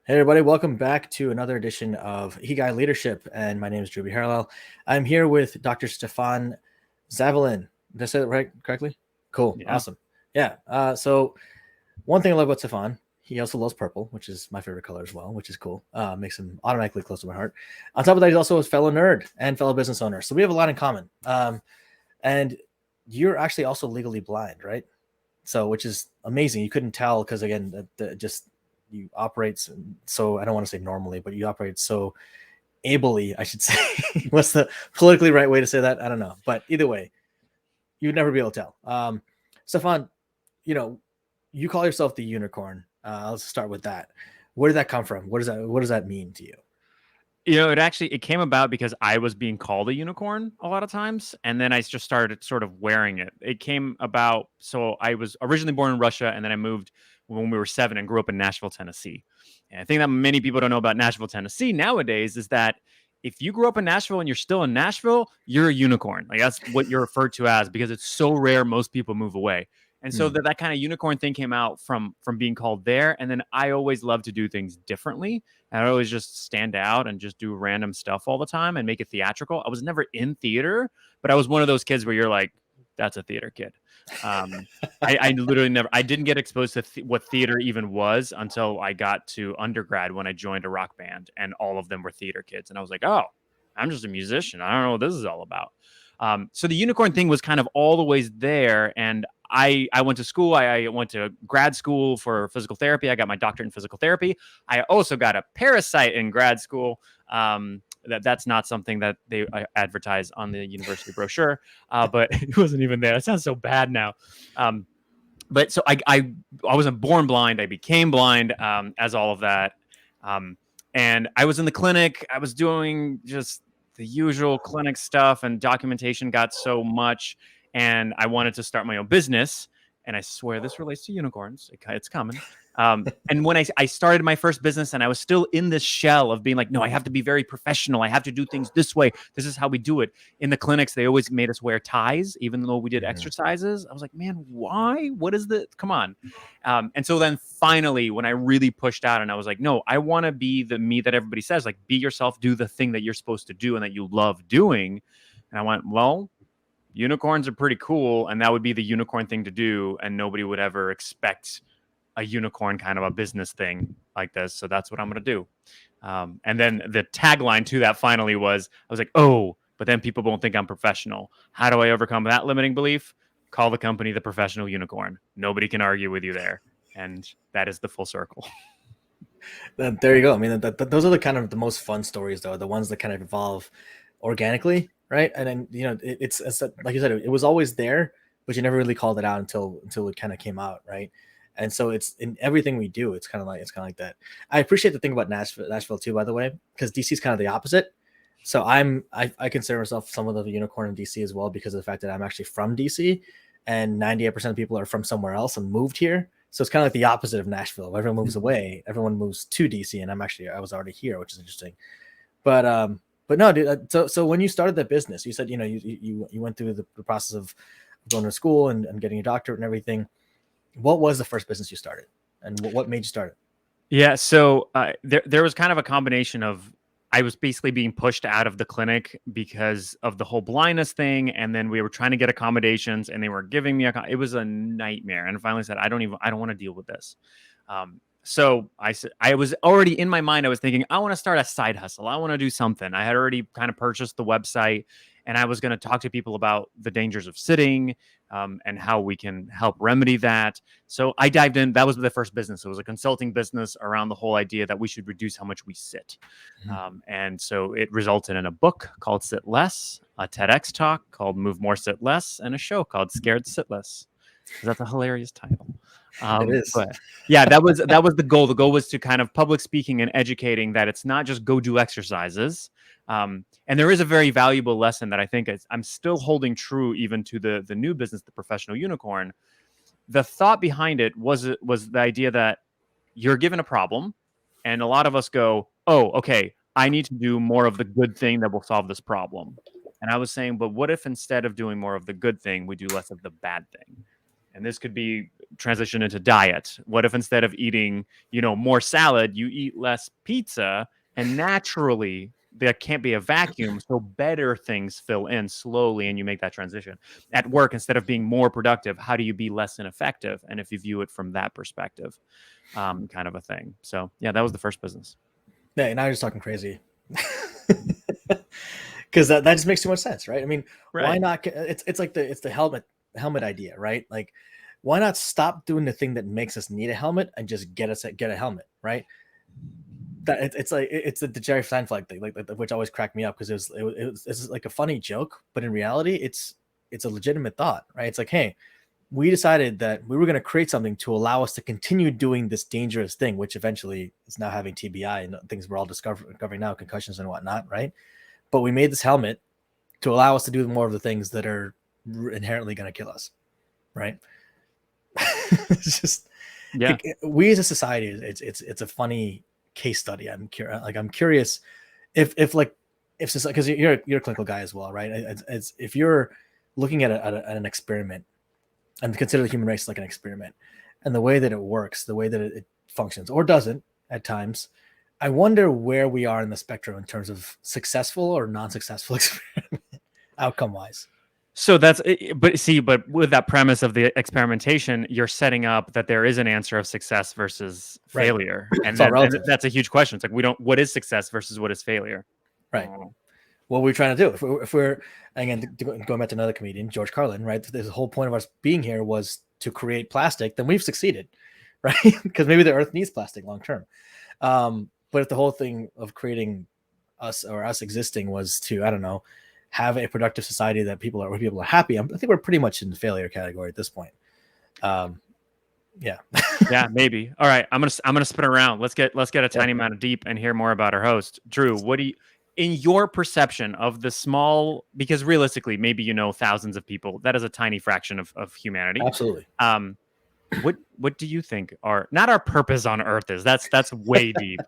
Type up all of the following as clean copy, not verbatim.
Hey everybody, welcome back to another edition of Ikigai Leadership, and my name is Druby Harrell. I'm here with Dr. Stefan Zavalin. Did I say that right correctly? Cool, Yeah. awesome. Yeah. So one thing I love about Stefan, he also loves purple, which is my favorite color as well, which is cool. Makes him automatically close to my heart. On top of that, he's also a fellow nerd and fellow business owner, so we have a lot in common. And you're actually also legally blind, right? So, which is amazing. You couldn't tell because again, just you operate so I don't want to say normally, but you operate so ably, I should say. What's the politically right way to say that? I don't know, but either way, you'd never be able to tell. Stefan, you call yourself the unicorn. Let's start with that. Where did that come from? What does that mean to you? It came about because I was being called a unicorn a lot of times, and then I just started sort of wearing it. It came about, so I was originally born in Russia, and then I moved when we were 7 and grew up in Nashville, Tennessee. And I think that many people don't know about Nashville, Tennessee nowadays is that if you grew up in Nashville and you're still in Nashville, you're a unicorn. Like that's what you're referred to as because it's so rare most people move away. And so that kind of unicorn thing came out from being called there. And then I always love to do things differently. And I always just stand out and just do random stuff all the time and make it theatrical. I was never in theater, but I was one of those kids where you're like, that's a theater kid. I literally never, I didn't get exposed to what theater even was until I got to undergrad when I joined a rock band and all of them were theater kids. And I was like, oh, I'm just a musician. I don't know what this is all about. So the unicorn thing was kind of all the ways there. And I went to school. I went to grad school for physical therapy. I got my doctorate in physical therapy. I also got a parasite in grad school. That's not something that they advertise on the university brochure, but it wasn't even there. It sounds so bad now. But so I wasn't born blind. I became blind as all of that. And I was in the clinic. I was doing just the usual clinic stuff, and documentation got so much. And I wanted to start my own business. And I swear this relates to unicorns. It's coming. And when I started my first business and I was still in this shell of being like, no, I have to be very professional. I have to do things this way. This is how we do it. In the clinics, they always made us wear ties, even though we did exercises. I was like, man, why? What is the, come on. And so then finally, when I really pushed out and I was like, no, I want to be the me that everybody says, like, be yourself, do the thing that you're supposed to do and that you love doing. And I went, well, unicorns are pretty cool, and that would be the unicorn thing to do, and nobody would ever expect a unicorn kind of a business thing like this. So that's what I'm going to do. And then the tagline to that finally was, I was like, oh, but then people won't think I'm professional. How do I overcome that limiting belief? Call the company the professional unicorn. Nobody can argue with you there. And that is the full circle. There you go. I mean, those are the kind of the most fun stories, though, the ones that kind of evolve organically, right? And then it's like you said, it was always there, but you never really called it out until it kind of came out, right? And so it's in everything we do. It's kind of like that. I appreciate the thing about Nashville too, by the way, because DC is kind of the opposite. So I consider myself somewhat of a unicorn in DC as well because of the fact that I'm actually from DC, and 98% of people are from somewhere else and moved here. So it's kind of like the opposite of Nashville. Everyone moves away, everyone moves to DC, and I was already here, which is interesting. But no, dude. So when you started that business, you said you went through the process of going to school and getting a doctorate and everything. What was the first business you started, and what made you start it? Yeah, so there was kind of a combination of I was basically being pushed out of the clinic because of the whole blindness thing, and then we were trying to get accommodations, and they were giving me it was a nightmare. And I finally said, I don't want to deal with this. So I was already in my mind. I was thinking, I want to start a side hustle. I want to do something. I had already kind of purchased the website, and I was going to talk to people about the dangers of sitting and how we can help remedy that. So I dived in. That was the first business. It was a consulting business around the whole idea that we should reduce how much we sit. And so it resulted in a book called Sit Less, a TEDx talk called Move More, Sit Less, and a show called Scared Sit Less. That's a hilarious title. It is. But yeah, that was the goal. The goal was to kind of public speaking and educating that it's not just go do exercises. And there is a very valuable lesson that I think I'm still holding true even to the new business, the professional unicorn. The thought behind it was the idea that you're given a problem, and a lot of us go, oh, okay, I need to do more of the good thing that will solve this problem. And I was saying, but what if instead of doing more of the good thing, we do less of the bad thing? And this could be transitioned into diet. What if instead of eating, more salad, you eat less pizza, and naturally there can't be a vacuum, so better things fill in slowly and you make that transition. At work, instead of being more productive, how do you be less ineffective? And if you view it from that perspective, kind of a thing. So yeah, that was the first business. Yeah, now you're just talking crazy. Because that just makes too much sense, right? I mean, why Right. not? It's like the helmet idea, right? Like, why not stop doing the thing that makes us need a helmet and just get a helmet, right? It's like it's the Jerry Seinfeld thing, like which always cracked me up because it's like a funny joke, but in reality, it's a legitimate thought, right? It's like, hey, we decided that we were going to create something to allow us to continue doing this dangerous thing, which eventually is now having TBI and things we're all discovering now, concussions and whatnot, right? But we made this helmet to allow us to do more of the things that are inherently going to kill us, right? It's just Yeah. we as a society, it's a funny case study. I'm curious if like if because you're a clinical guy as well, right? It's if you're looking at an experiment and consider the human race like an experiment and the way that it works, the way that it functions or doesn't at times, I wonder where we are in the spectrum in terms of successful or non-successful experiment outcome wise. So but with that premise of the experimentation, you're setting up that there is an answer of success versus Right. failure. It's all And relative. that's a huge question. It's like, what is success versus what is failure? Right. What we're trying to do. If we're again going back to another comedian, George Carlin, right? The whole point of us being here was to create plastic, then we've succeeded, right? Because maybe the earth needs plastic long term. But if the whole thing of creating us or us existing was to, I don't know, have a productive society that people are happy, I think we're pretty much in the failure category at this point. Yeah. Yeah, maybe. All right, I'm gonna spin around. Let's get a tiny amount of deep and hear more about our host, Drew. What do you, in your perception of the small, because realistically, maybe thousands of people, that is a tiny fraction of humanity. Absolutely. What do you think are not our purpose on Earth is? That's way deep.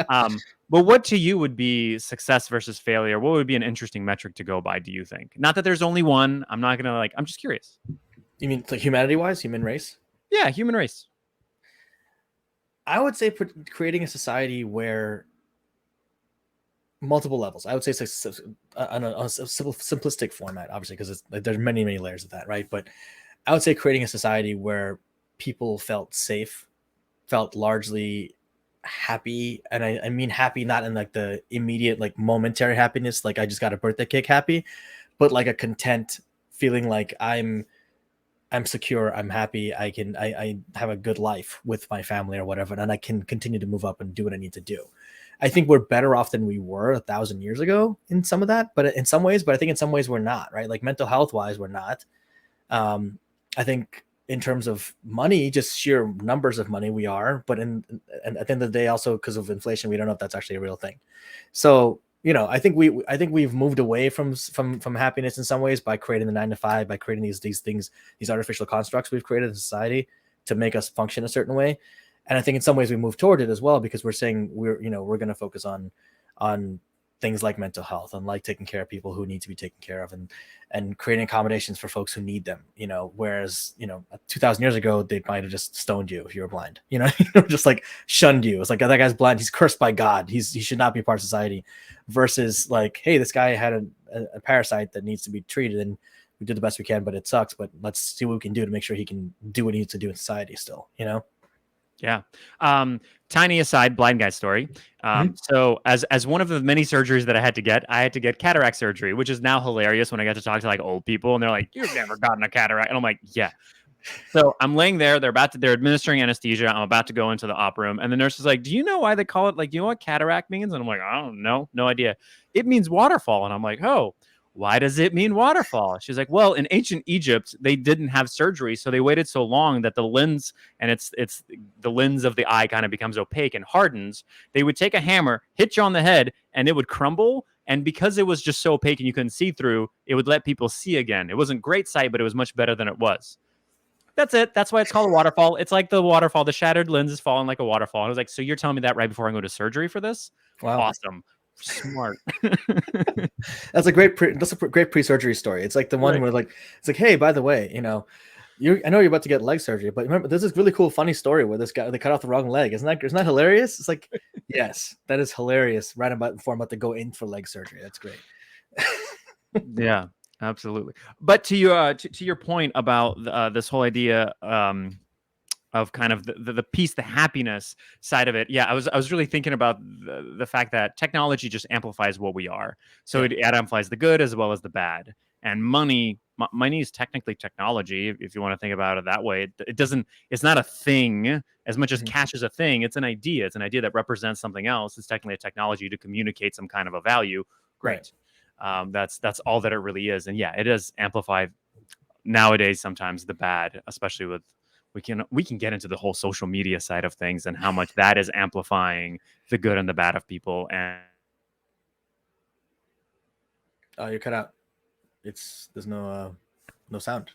But what to you would be success versus failure? What would be an interesting metric to go by? Do you think? Not that there's only one. I'm not gonna I'm just curious. You mean like humanity wise, human race? Yeah, human race. I would say creating a society where multiple levels. I would say on a simplistic format, obviously, because there's many layers of that, right? But I would say creating a society where people felt safe, felt largely happy, and I mean happy not in like the immediate like momentary happiness, like I just got a birthday cake happy, but like a content feeling like I'm secure, I'm happy, I have a good life with my family or whatever, and I can continue to move up and do what I need to do. I think we're better off than we were 1,000 years ago in some of that, but in some ways, I think in some ways we're not, right? Like mental health wise, we're not. I think in terms of money, just sheer numbers of money, we are, but and at the end of the day, also because of inflation, we don't know if that's actually a real thing. So, I think we've moved away from happiness in some ways by creating the 9 to 5, by creating these things, these artificial constructs we've created in society to make us function a certain way. And I think in some ways we move toward it as well, because we're saying we're going to focus on things like mental health and like taking care of people who need to be taken care of, and creating accommodations for folks who need them, whereas 2,000 years ago they might have just stoned you if you were blind, just like shunned you. It's like, that guy's blind, he's cursed by God, he should not be part of society, versus like, hey, this guy had a parasite that needs to be treated and we did the best we can, but it sucks, but let's see what we can do to make sure he can do what he needs to do in society still. Yeah. Tiny aside, blind guy story. So as one of the many surgeries that I had to get cataract surgery, which is now hilarious when I get to talk to like old people and they're like, "You've never gotten a cataract," and I'm like, "Yeah." So I'm laying there. They're administering anesthesia. I'm about to go into the op room, and the nurse is like, "Do you know why they call it? Like, do you know what cataract means?" And I'm like, "I don't know, no idea." "It means waterfall," and I'm like, "Oh." "Why does it mean waterfall?" She's like, "Well, in ancient Egypt, they didn't have surgery, so they waited so long that the lens, and it's the lens of the eye kind of becomes opaque and hardens. They would take a hammer, hit you on the head, and it would crumble. And because it was just so opaque and you couldn't see through, it would let people see again. It wasn't great sight, but it was much better than it was. That's it. That's why it's called a waterfall. It's like the waterfall. The shattered lens is falling like a waterfall." And I was like, "So you're telling me that right before I go to surgery for this?" Wow. Awesome. Smart. That's a great pre-surgery story. It's like the one where like, it's like, hey, by the way, I know you're about to get leg surgery, but remember, there's this really cool, funny story where this guy, they cut off the wrong leg. Isn't that hilarious? It's like, yes, that is hilarious. Right about before I'm about to go in for leg surgery. That's great. Yeah, absolutely. But to your point about this whole idea of kind of the peace, the happiness side of it. Yeah, I was really thinking about the fact that technology just amplifies what we are. So Yeah. it amplifies the good as well as the bad. And money is technically technology, if you want to think about it that way. It doesn't. It's not a thing as much as Mhm. cash is a thing. It's an idea. It's an idea that represents something else. It's technically a technology to communicate some kind of a value. Right. Great. That's all that it really is. And yeah, it does amplify nowadays sometimes the bad, especially with we can get into the whole social media side of things and how much that is amplifying the good and the bad of people. And Oh, you're cut out. There's no sound.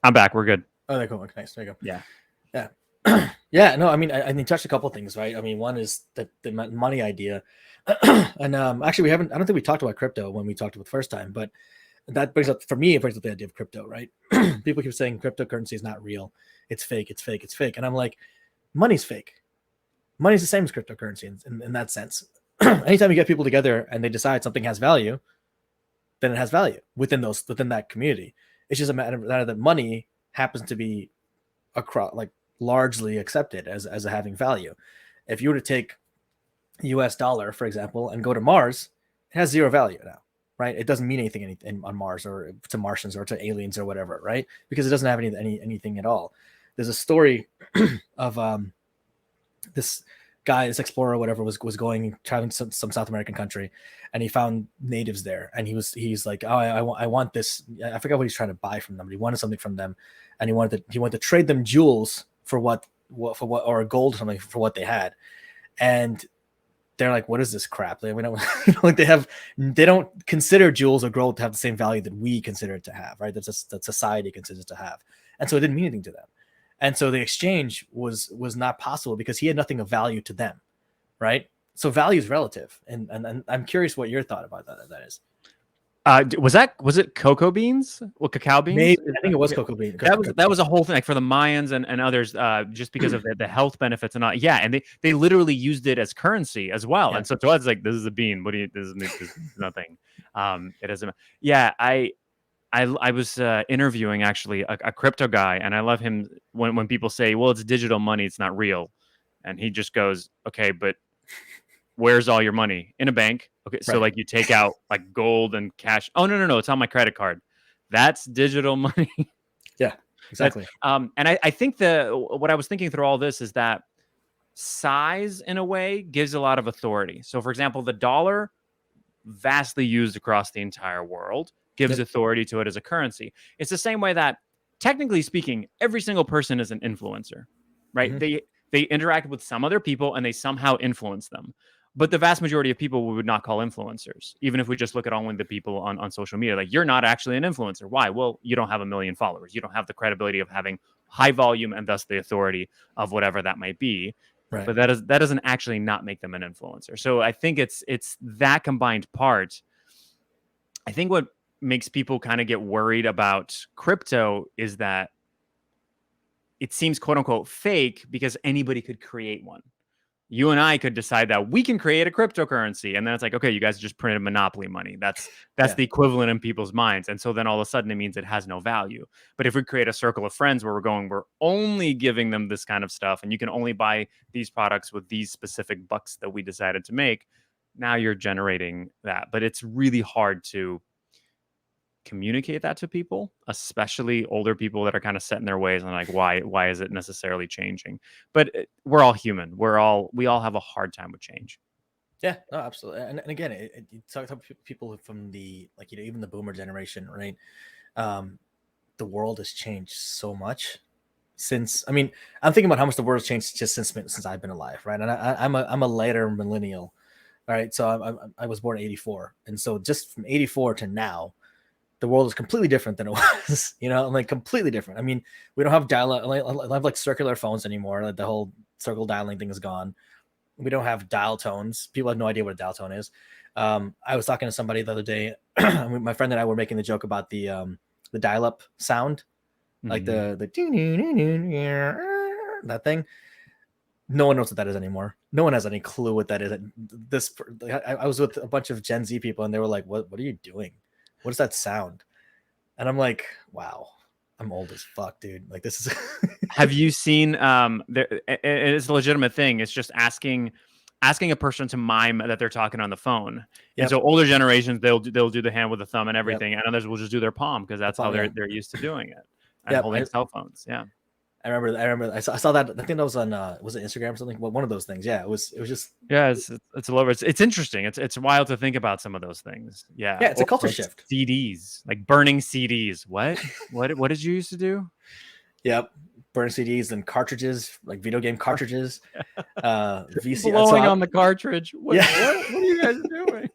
I'm back. We're good. Oh, there, cool. Okay, nice. There you go. Yeah. Yeah. Yeah. No, I mean, I touched a couple things, right? I mean, one is the money idea, and actually, I don't think we talked about crypto when we talked about the first time, but that brings up for me. It brings up the idea of crypto, right? People keep saying cryptocurrency is not real. It's fake. It's fake. It's fake. And I'm like, money's fake. Money's the same as cryptocurrency in that sense. Anytime you get people together and they decide something has value, then it has value within that community. It's just a matter that money happens to be across like largely accepted as having value. If you were to take US dollar, for example, and go to Mars, it has zero value now, right? It doesn't mean anything on Mars or to Martians or to aliens or whatever, right? Because it doesn't have anything at all. There's a story of this guy, this explorer, or whatever, was going traveling to some South American country, and he found natives there, and he's like, oh, I want this. I forgot what he's trying to buy from them, but he wanted something from them, and he wanted to trade them jewels for what or gold or something for what they had, and they're like, what is this crap? We don't like they don't consider jewels or gold to have the same value that we consider it to have, right? That society considers it to have, and so it didn't mean anything to them. And so the exchange was not possible because he had nothing of value to them, right? So value is relative, and I'm curious what your thought about that is. Was it cocoa beans? Well, cacao beans? Maybe I think it was cocoa bean. That was a whole thing, like for the Mayans and others, just because of the health benefits and all. Yeah, and they literally used it as currency as well. Yeah. And so to us, like, this is a bean. What do you? This is nothing. It doesn't. Yeah, I was interviewing actually a crypto guy, and I love him when people say, "Well, it's digital money; it's not real," and he just goes, "Okay, but where's all your money? In a bank? Okay, so Right. like you take out like gold and cash. Oh no, it's on my credit card. That's digital money." Yeah, exactly. And I think what I was thinking through all this is that size, in a way, gives a lot of authority. So, for example, the dollar, vastly used across the entire world, gives authority to it as a currency. It's the same way that, technically speaking, every single person is an influencer, right? Mhm. They interact with some other people and they somehow influence them. But the vast majority of people we would not call influencers, even if we just look at only the people on social media. Like, you're not actually an influencer. Why? Well, you don't have 1 million followers. You don't have the credibility of having high volume and thus the authority of whatever that might be. Right. But that doesn't actually not make them an influencer. So I think it's that combined part. I think what makes people kind of get worried about crypto is that it seems quote unquote fake because anybody could create one. You and I could decide that we can create a cryptocurrency, and then it's like, okay, you guys just printed monopoly money. That's the equivalent in people's minds. And so then all of a sudden it means it has no value. But if we create a circle of friends where we're only giving them this kind of stuff, and you can only buy these products with these specific bucks that we decided to make, now you're generating that. But it's really hard to communicate that to people, especially older people that are kind of set in their ways and like, why is it necessarily changing? But we're all human. We all have a hard time with change. Yeah, no, absolutely. And again, you talk to people from the, like, even the boomer generation, right? The world has changed so much since, I mean, I'm thinking about how much the world has changed just since I've been alive, right? And I'm a later millennial, all right? So I was born in 84. And so just from 84 to now, the world is completely different than it was, like completely different. I mean, we don't have I have like circular phones anymore. Like the whole circle dialing thing is gone. We don't have dial tones. People have no idea what a dial tone is. I was talking to somebody the other day. My friend and I were making the joke about the dial-up sound, like Mhm. the that thing. No one knows what that is anymore. No one has any clue what that is. This I was with a bunch of Gen Z people, and they were like, "What are you doing? What does that sound?" And I'm like, "Wow, I'm old as fuck, dude. Like this is." Have you seen it's a legitimate thing. It's just asking a person to mime that they're talking on the phone. And Yep. so older generations they'll do the hand with the thumb and Yep. everything, and others will just do their palm because The that's how palm, yeah. they're used to doing it and Yep. holding cell phones. Yeah. I saw that. I think that was on was it Instagram or something? Well, one of those things. Yeah, it was just Yeah, it's a little it's interesting. It's wild to think about some of those things. Yeah. yeah, it's a Or culture like shift. CDs, like burning CDs. What did you used to do? Yep. Burn CDs and cartridges, like video game cartridges. VC. Blowing on the cartridge. Yeah. What are you guys doing?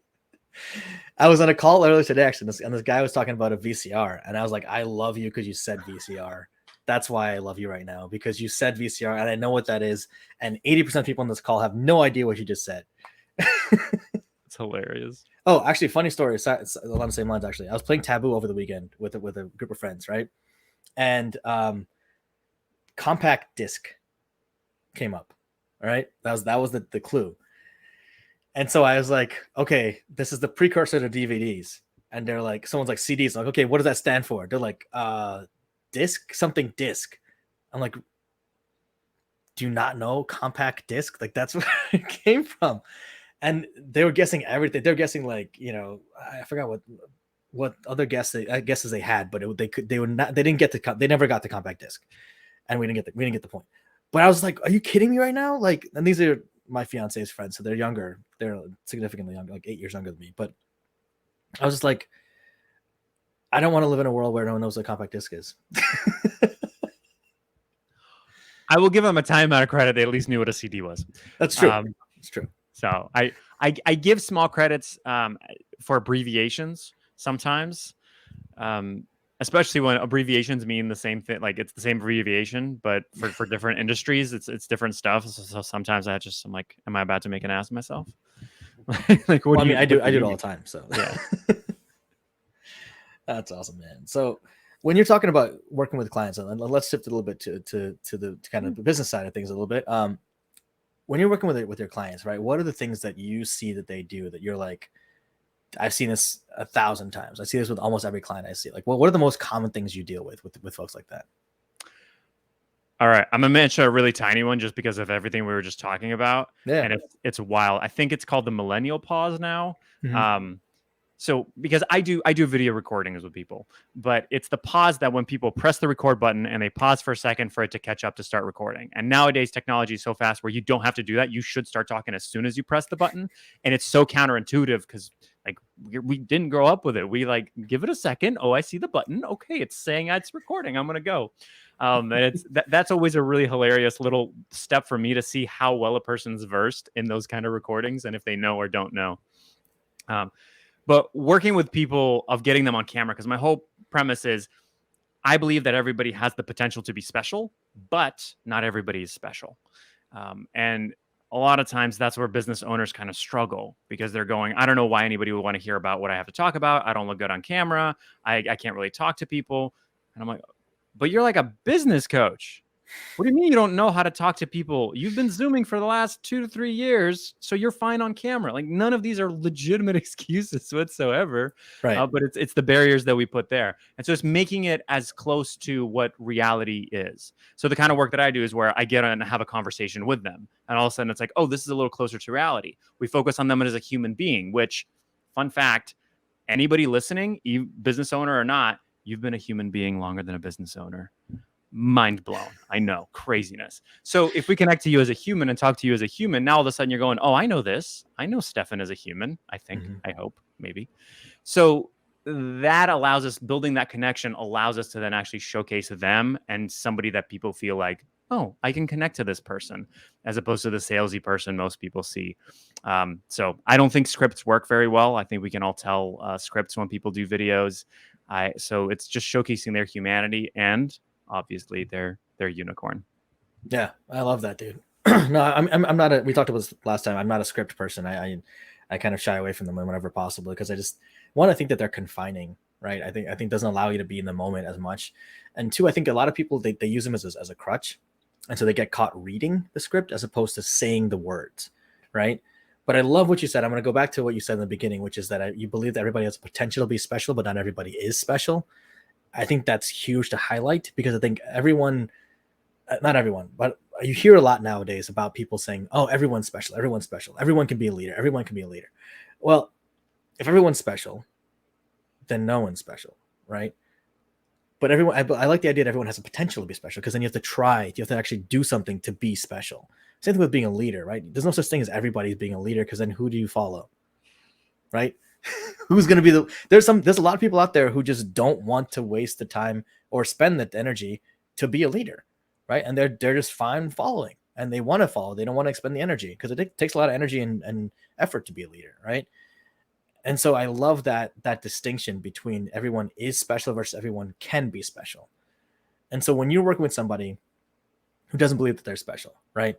I was on a call earlier today, actually, and this guy was talking about a VCR, and I was like, "I love you because you said VCR. That's why I love you right now because you said VCR, and I know what that is." And 80% of people on this call have no idea what you just said. It's hilarious. Oh, actually, funny story. It's along the same lines. Actually, I was playing Taboo over the weekend with a group of friends, right? And compact disc came up. All right, that was the clue. And so I was like, okay, this is the precursor to DVDs. And they're like, someone's like CDs. Like, okay, what does that stand for? They're like, disc, something disc. I'm like, do you not know compact disc? Like that's where it came from. And they were guessing everything. They're guessing like, I forgot what other guesses they had, but they would not. They didn't get they never got the compact disc, and we didn't get the point. But I was like, are you kidding me right now? Like, and these are my fiance's friends, so they're younger. They're significantly younger, like 8 years younger than me. But I was just like, I don't want to live in a world where no one knows what a compact disc is. I will give them a tiny amount of credit. They at least knew what a CD was. That's true. It's true. So I give small credits for abbreviations sometimes, especially when abbreviations mean the same thing. Like it's the same abbreviation, but for different industries, it's different stuff. So sometimes I'm like, am I about to make an ass of myself? Like what? Well, I do it all the time. So yeah. That's awesome, man. So when you're talking about working with clients, and let's shift a little bit to the kind of the business side of things a little bit. When you're working with your clients, right? What are the things that you see that they do that you're like, I've seen this 1,000 times. I see this with almost every client I see. Like, what are the most common things you deal with folks like that? All right, I'm gonna mention a really tiny one just because of everything we were just talking about. Yeah. And it's wild. I think it's called the millennial pause now. Mm-hmm. So because I do video recordings with people, but it's the pause that when people press the record button and they pause for a second for it to catch up to start recording. And nowadays technology is so fast where you don't have to do that. You should start talking as soon as you press the button. And it's so counterintuitive because like we didn't grow up with it. We like give it a second. Oh, I see the button. Okay, it's saying it's recording. I'm gonna go. And it's that's always a really hilarious little step for me to see how well a person's versed in those kind of recordings and if they know or don't know. But working with people of getting them on camera, because my whole premise is I believe that everybody has the potential to be special, but not everybody is special. And a lot of times that's where business owners kind of struggle because they're going, I don't know why anybody would want to hear about what I have to talk about. I don't look good on camera. I can't really talk to people. And I'm like, but you're like a business coach. What do you mean you don't know how to talk to people? You've been Zooming for the last 2 to 3 years, so you're fine on camera. Like none of these are legitimate excuses whatsoever. Right. But it's the barriers that we put there. And so it's making it as close to what reality is. So the kind of work that I do is where I get on and have a conversation with them. And all of a sudden it's like, oh, this is a little closer to reality. We focus on them as a human being, which, fun fact, anybody listening, business owner or not, you've been a human being longer than a business owner. Mind blown. I know, craziness. So if we connect to you as a human and talk to you as a human, now all of a sudden you're going, oh, I know this. I know Stefan as a human. I think, I hope, maybe. So that allows us, building that connection allows us to then actually showcase them and somebody that people feel like, oh, I can connect to this person, as opposed to the salesy person most people see. So I don't think scripts work very well. I think we can all tell scripts when people do videos. So it's just showcasing their humanity and obviously they're unicorn. Yeah, I love that, dude. No, I'm not a. We talked about this last time. I'm not a script person. I kind of shy away from them whenever possible because I think that they're confining. right? I think doesn't allow you to be in the moment as much. And two, I think a lot of people they use them as a crutch, and so they get caught reading the script as opposed to saying the words, right? But I love what you said. I'm going to go back to what you said in the beginning, which is that you believe that everybody has potential to be special, but not everybody is special. I think that's huge to highlight because I think everyone, not everyone, but you hear a lot nowadays about people saying, "Oh, everyone's special. Everyone's special. Everyone can be a leader. Everyone can be a leader." Well, if everyone's special, then no one's special, right? But everyone, I like the idea that everyone has a potential to be special because then you have to try, you have to actually do something to be special. Same thing with being a leader, right? There's no such thing as everybody being a leader because then who do you follow, right? Who's going to be there's a lot of people out there who just don't want to waste the time or spend the energy to be a leader, right? And they're just fine following and they want to follow. They don't want to expend the energy because it takes a lot of energy and effort to be a leader, right? And so I love that distinction between everyone is special versus everyone can be special. And so when you're working with somebody who doesn't believe that they're special, right?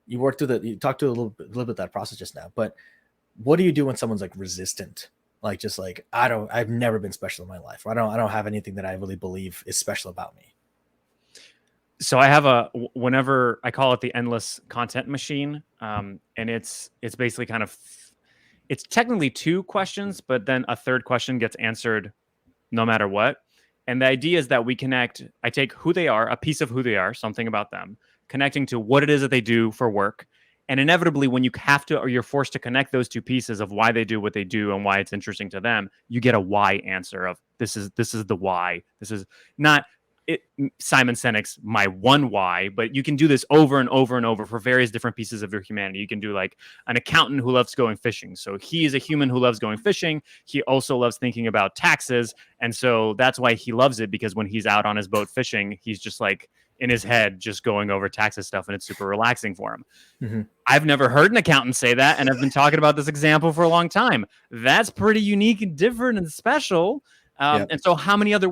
You talked to a little bit that process just now, but what do you do when someone's like resistant? Like just like, I've never been special in my life. Or I don't have anything that I really believe is special about me. So I have whenever I call it the endless content machine, and it's basically kind of, it's technically two questions, but then a third question gets answered no matter what. And the idea is that I take who they are, a piece of who they are, something about them, connecting to what it is that they do for work. And inevitably, when you have to, or you're forced to connect those two pieces of why they do what they do and why it's interesting to them, you get a why answer of this is the why. This is not Simon Sinek's my one why, but you can do this over and over and over for various different pieces of your humanity. You can do like an accountant who loves going fishing. So he is a human who loves going fishing. He also loves thinking about taxes. And so that's why he loves it, because when he's out on his boat fishing, he's just like in his head, just going over taxes stuff. And it's super relaxing for him. Mm-hmm. I've never heard an accountant say that. And I've been talking about this example for a long time. That's pretty unique and different and special. And so how many other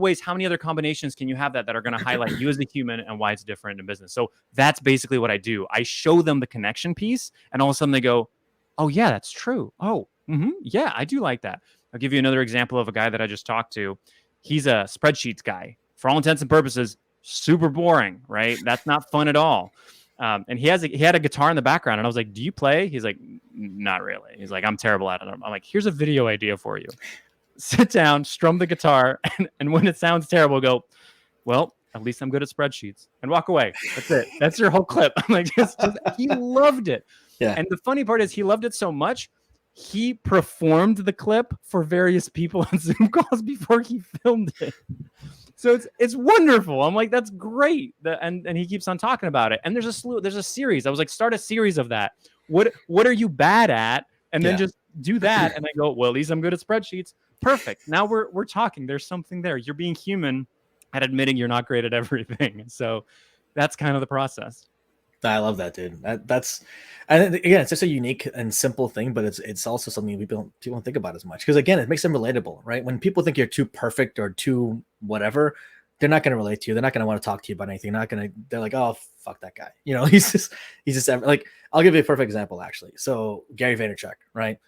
combinations can you have that are going to highlight you as a human and why it's different in business? So that's basically what I do. I show them the connection piece and all of a sudden they go, oh yeah, that's true. Oh, yeah, I do like that. I'll give you another example of a guy that I just talked to. He's a spreadsheets guy. For all intents and purposes, super boring, right? That's not fun at all. And he had a guitar in the background and I was like, do you play? He's like, not really. He's like, I'm terrible at it. I'm like, here's a video idea for you. Sit down, strum the guitar, and when it sounds terrible, go, well, at least I'm good at spreadsheets, and walk away. That's it. That's your whole clip. I'm like, he loved it. Yeah. And the funny part is he loved it so much, he performed the clip for various people on Zoom calls before he filmed it. So it's wonderful. I'm like, that's great. And he keeps on talking about it. And there's a series. I was like, start a series of that. What are you bad at? And then just do that. And I go, well, at least I'm good at spreadsheets. Perfect. Now we're talking. There's something there. You're being human at admitting you're not great at everything. So that's kind of the process. I love that, dude. That's, and again, it's just a unique and simple thing, but it's also something people don't think about as much because again, it makes them relatable, right? When people think you're too perfect or too whatever, they're not going to relate to you. They're not going to want to talk to you about anything. They're like, oh, fuck that guy. You know, he's just like, I'll give you a perfect example actually. So Gary Vaynerchuk, right?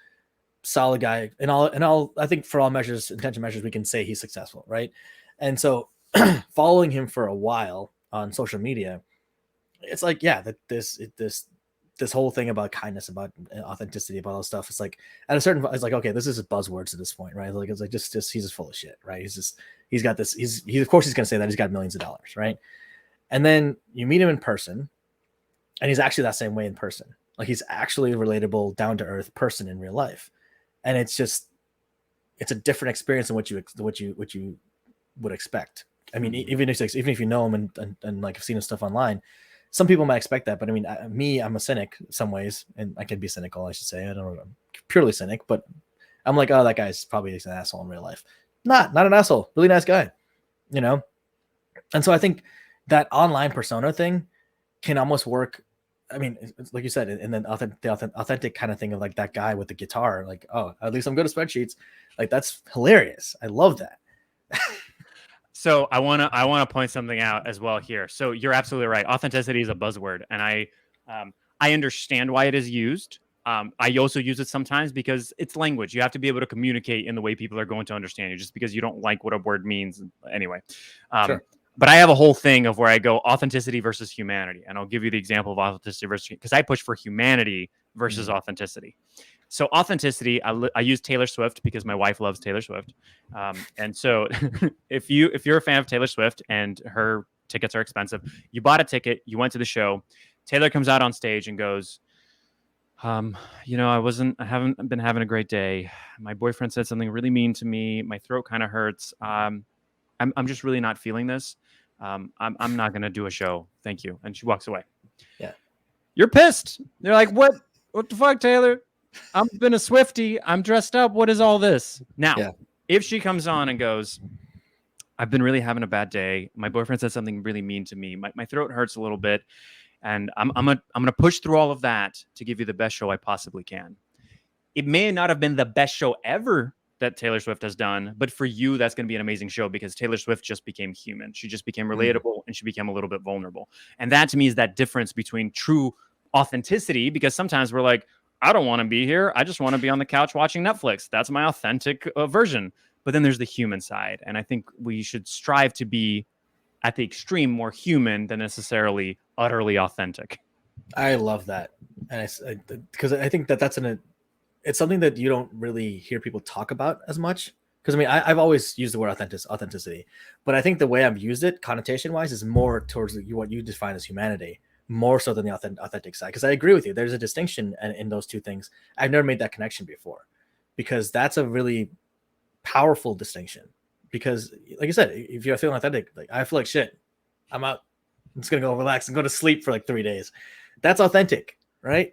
Solid guy and all, I think for all measures, intention measures, we can say he's successful, right? And so following him for a while on social media, it's like, yeah, that this whole thing about kindness, about authenticity, about all this stuff, it's like at a certain, it's like, okay, this is buzzwords at this point, right? Like it's like just he's just full of shit, right? He's got this, he's of course he's gonna say that he's got millions of dollars, right? And then you meet him in person, and he's actually that same way in person. Like he's actually a relatable, down to earth person in real life. And it's a different experience than what you would expect. I mean, even if you know him and like have seen his stuff online, some people might expect that. But I mean, I'm a cynic in some ways, and I can be cynical, I should say. I don't know, I'm purely cynic, but I'm like, oh, that guy's probably an asshole in real life. Not an asshole, really nice guy, you know? And so I think that online persona thing can almost work. I mean, it's like you said, and then the authentic kind of thing of like that guy with the guitar, like, oh, at least I'm good at spreadsheets. Like that's hilarious. I love that. So I want to point something out as well here. So you're absolutely right. Authenticity is a buzzword, and I understand why it is used. I also use it sometimes because it's language. You have to be able to communicate in the way people are going to understand you. Just because you don't like what a word means, anyway. Um, Sure. but I have a whole thing of where I go authenticity versus humanity, and I'll give you the example of authenticity versus, because I push for humanity versus Mm. authenticity. So authenticity, I use Taylor Swift because my wife loves Taylor Swift, and so if you're a fan of Taylor Swift and her tickets are expensive, you bought a ticket, you went to the show, Taylor comes out on stage and goes, I haven't been having a great day. My boyfriend said something really mean to me. My throat kind of hurts. I'm just really not feeling this. I'm not gonna do a show. Thank you. And she walks away. Yeah. You're pissed. They're like, what? What the fuck, Taylor? I've been a Swiftie. I'm dressed up. What is all this? Now, Yeah. if she comes on and goes, I've been really having a bad day. My boyfriend said something really mean to me. My throat hurts a little bit. And I'm gonna push through all of that to give you the best show I possibly can. It may not have been the best show ever that Taylor Swift has done, but for you, that's going to be an amazing show because Taylor Swift just became human. She just became Mm. relatable and she became a little bit vulnerable. And that to me is that difference between true authenticity, because sometimes we're like, I don't want to be here. I just want to be on the couch watching Netflix. That's my authentic version. But then there's the human side. And I think we should strive to be at the extreme more human than necessarily utterly authentic. I love that, and because I think that it's something that you don't really hear people talk about as much. Because I mean, I've always used the word authenticity, but I think the way I've used it, connotation wise, is more towards what you define as humanity, more so than the authentic side. Because I agree with you, there's a distinction in those two things. I've never made that connection before, because that's a really powerful distinction. Because, like you said, if you're feeling authentic, like I feel like shit, I'm out. I'm just gonna go relax and go to sleep for like 3 days. That's authentic, right?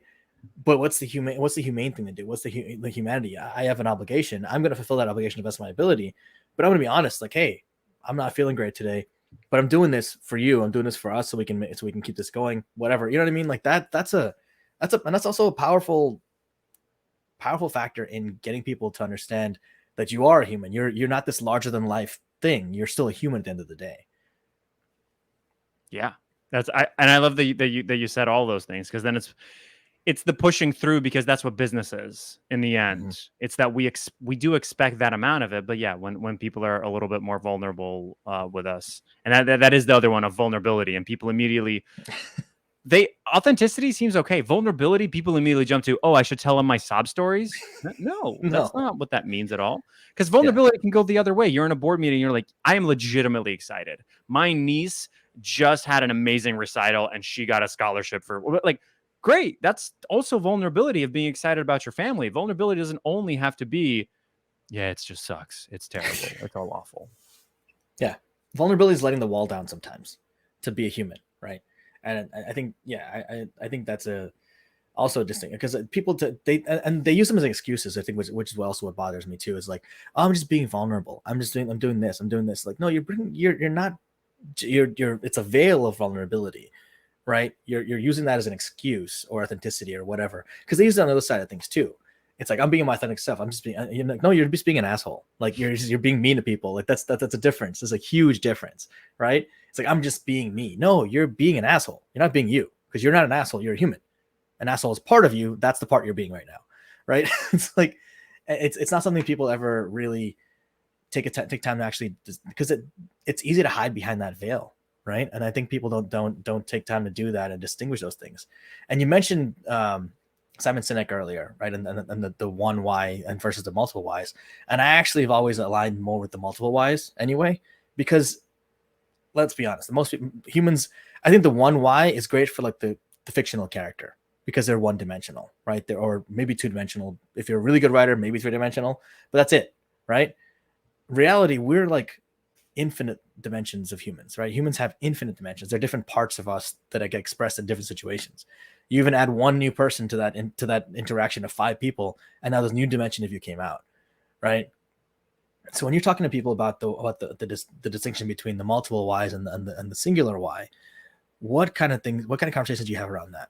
But what's the humane thing to do? What's the humanity? I have an obligation. I'm going to fulfill that obligation to the best of my ability. But I'm going to be honest. Like, hey, I'm not feeling great today, but I'm doing this for you. I'm doing this for us, so we can keep this going. Whatever, you know what I mean? Like that. And that's also a powerful factor in getting people to understand that you are a human. You're not this larger than life thing. You're still a human at the end of the day. Yeah, I love that you said all those things, because then it's the pushing through, because that's what business is in the end. Mm-hmm. It's that we do expect that amount of it, but yeah, when people are a little bit more vulnerable with us, and that is the other one of vulnerability, and people immediately authenticity seems okay. Vulnerability, people immediately jump to, oh, I should tell them my sob stories. No, that's No. not what that means at all. Because Yeah. vulnerability can go the other way. You're in a board meeting, you're like, I am legitimately excited. My niece just had an amazing recital and she got a scholarship for, like, great. That's also vulnerability of being excited about your family. Vulnerability doesn't only have to be, yeah, it just sucks. It's terrible. It's all awful. Yeah. Vulnerability is letting the wall down sometimes to be a human, right? And I think, yeah, I think that's also a distinct, because people they use them as excuses. I think, which is also what bothers me too. Is like, oh, I'm just being vulnerable. I'm doing this. Like, no, you're not. It's a veil of vulnerability, right? You're using that as an excuse or authenticity or whatever, because they use it on the other side of things too. It's like, I'm being my authentic self. I'm just being, like, no, you're just being an asshole. Like you're being mean to people. Like that's a difference. There's a huge difference, right? It's like, I'm just being me. No, you're being an asshole. You're not being you, because you're not an asshole. You're a human. An asshole is part of you. That's the part you're being right now, right? It's like, it's not something people ever really take time to actually, because it's easy to hide behind that veil, right? And I think people don't take time to do that and distinguish those things. And you mentioned Simon Sinek earlier, right? And the one why and versus the multiple whys. And I actually have always aligned more with the multiple whys anyway, because let's be honest, most humans, I think the one why is great for like the fictional character, because they're one dimensional, right? Or maybe two dimensional. If you're a really good writer, maybe three dimensional, but that's it, right? Reality, we're like infinite dimensions of humans, right? Humans have infinite dimensions. There are different parts of us that get expressed in different situations. You even add one new person to that interaction of 5 people, and now there's a new dimension of you came out, right? So when you're talking to people about the distinction between the multiple whys and the singular why, what kind of conversations do you have around that?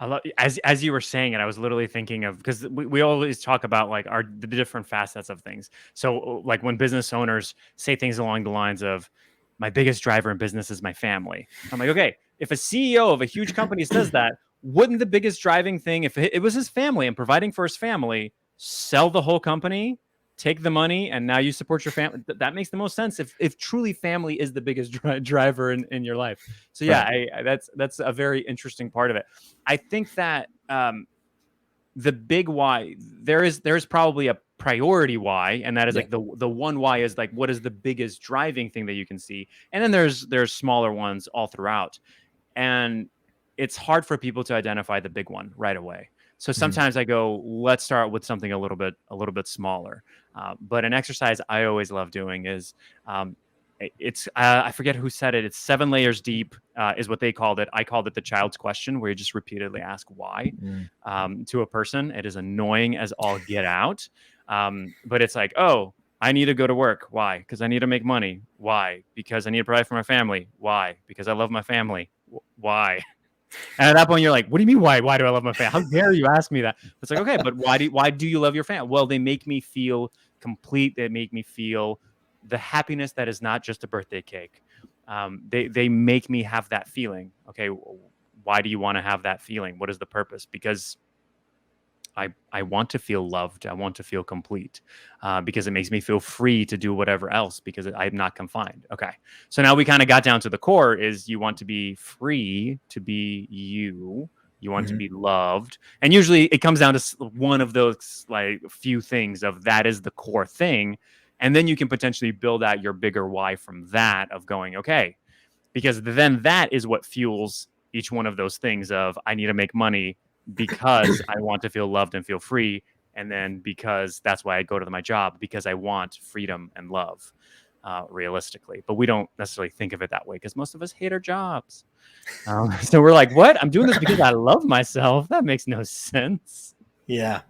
I love, as you were saying it, I was literally thinking of, because we always talk about like the different facets of things. So like when business owners say things along the lines of, my biggest driver in business is my family. I'm like, okay, if a CEO of a huge company says that, wouldn't the biggest driving thing, if it was his family and providing for his family, sell the whole company, take the money, and now you support your family? That makes the most sense if truly family is the biggest driver in your life. So yeah, Right. that's a very interesting part of it. I think that the big why, there's probably a priority why, and that is Yeah. like the one why is like, what is the biggest driving thing that you can see, and then there's smaller ones all throughout, and it's hard for people to identify the big one right away. So Mhm. sometimes I go, let's start with something a little bit smaller. But an exercise I always love doing is, it's I forget who said it. It's 7 layers deep, is what they called it. I called it the child's question, where you just repeatedly ask why, Mm. to a person. It is annoying as all get out, but it's like, oh, I need to go to work. Why? Because I need to make money. Why? Because I need to provide for my family. Why? Because I love my family. Why? And at that point, you're like, what do you mean? Why? Why do I love my family? How dare you ask me that? It's like, okay, but why do you love your family? Well, they make me feel complete. They make me feel the happiness that is not just a birthday cake. They make me have that feeling. Okay, why do you want to have that feeling? What is the purpose? Because I want to feel loved. I want to feel complete, because it makes me feel free to do whatever else, because I'm not confined. Okay. So now we kind of got down to the core is you want to be free to be you. You want to Mhm. be loved. And usually it comes down to one of those like few things of that is the core thing. And then you can potentially build out your bigger why from that of going, okay, because then that is what fuels each one of those things of I need to make money because I want to feel loved and feel free, and then because that's why I go to my job, because I want freedom and love, realistically. But we don't necessarily think of it that way because most of us hate our jobs. So we're like, what? I'm doing this because I love myself. That makes no sense. Yeah.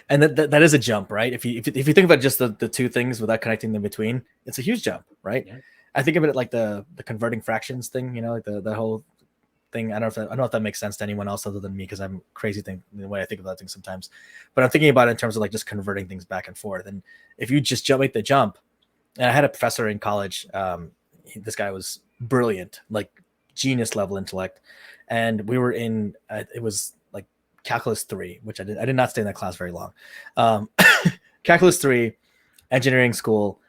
And that is a jump, right? If you think about just the two things without connecting them between, it's a huge jump, right? Yeah. I think of it like the converting fractions thing, like the whole thing. I don't know if that makes sense to anyone else other than me, because I'm crazy thing the way I think about things sometimes. But I'm thinking about it in terms of like just converting things back and forth. And if you just make the jump, and I had a professor in college. This guy was brilliant, like genius level intellect, and we were in it was like calculus 3, which I did not stay in that class very long. Um, calculus 3, engineering school,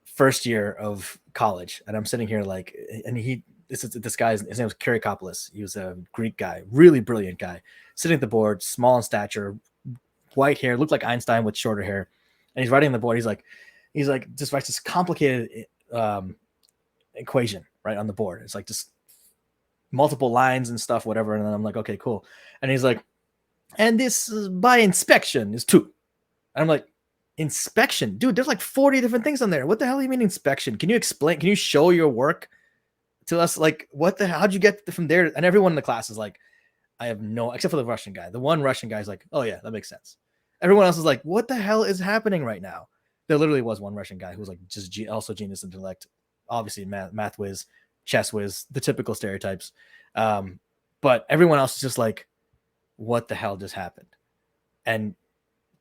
first year of college, and I'm sitting here like, and this guy's his name was Kyriakopoulos. He was a Greek guy, really brilliant guy, sitting at the board, small in stature, white hair, looked like Einstein with shorter hair, and he's writing on the board. He's like just writes this complicated equation right on the board. It's like just multiple lines and stuff, whatever. And then I'm like, okay, cool. And he's like, and this by inspection is 2. And I'm like, inspection, dude, there's like 40 different things on there. What the hell do you mean inspection? Can you explain? Can you show your work to us? Like, what the hell? How'd you get from there? And everyone in the class is like, I have no, except for the Russian guy. The one Russian guy is like, oh yeah, that makes sense. Everyone else is like, what the hell is happening right now? There literally was one Russian guy who was like just also genius intellect, obviously math whiz, chess whiz, the typical stereotypes. But everyone else is just like, what the hell just happened? And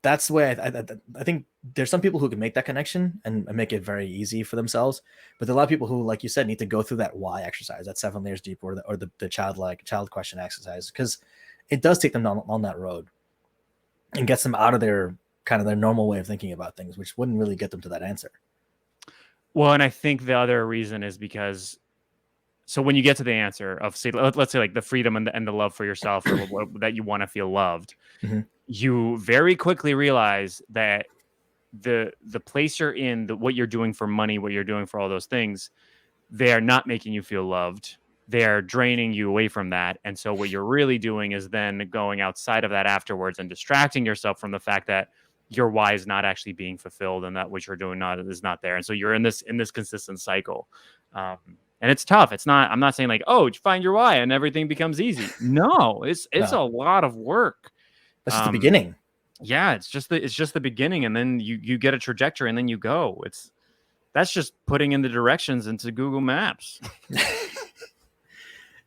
that's the way I think there's some people who can make that connection and make it very easy for themselves. But there are a lot of people who, like you said, need to go through that why exercise, that 7 layers deep, or the child question exercise, because it does take them on that road and gets them out of their kind of their normal way of thinking about things, which wouldn't really get them to that answer. Well, and I think the other reason is because, so when you get to the answer of, say, let's say like the freedom and the love for yourself, or that you want to feel loved, Mm-hmm. you very quickly realize that the place you're in, what you're doing for money, what you're doing for all those things, they are not making you feel loved. They are draining you away from that. And so what you're really doing is then going outside of that afterwards and distracting yourself from the fact that your why is not actually being fulfilled, and that what you're doing is not there. And so you're in this consistent cycle. Um, and it's tough. It's not, I'm not saying like, oh, find your why and everything becomes easy. No, it's No, a lot of work. that's just the Um, beginning. yeah, it's just the beginning, and then you get a trajectory, and then you go. That's just putting in the directions into Google Maps.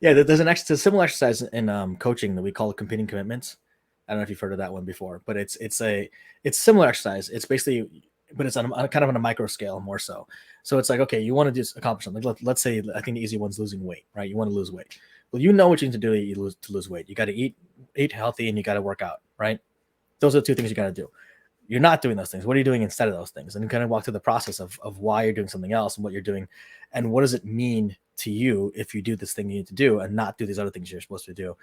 Yeah, there's a similar exercise in coaching that we call competing commitments. I don't know if you've heard of that one before, but it's similar exercise. It's basically, but it's on kind of on a micro scale more so. So it's like, okay, you want to just accomplish something. Let's say, I think the easy one's losing weight, right? You want to lose weight. Well, you know what you need to do to lose weight. You got to eat healthy, and you got to work out, right? Those are the two things you got to do. You're not doing those things. What are you doing instead of those things? And you kind of walk through the process of why you're doing something else and what you're doing, and what does it mean to you if you do this thing you need to do and not do these other things you're supposed to do.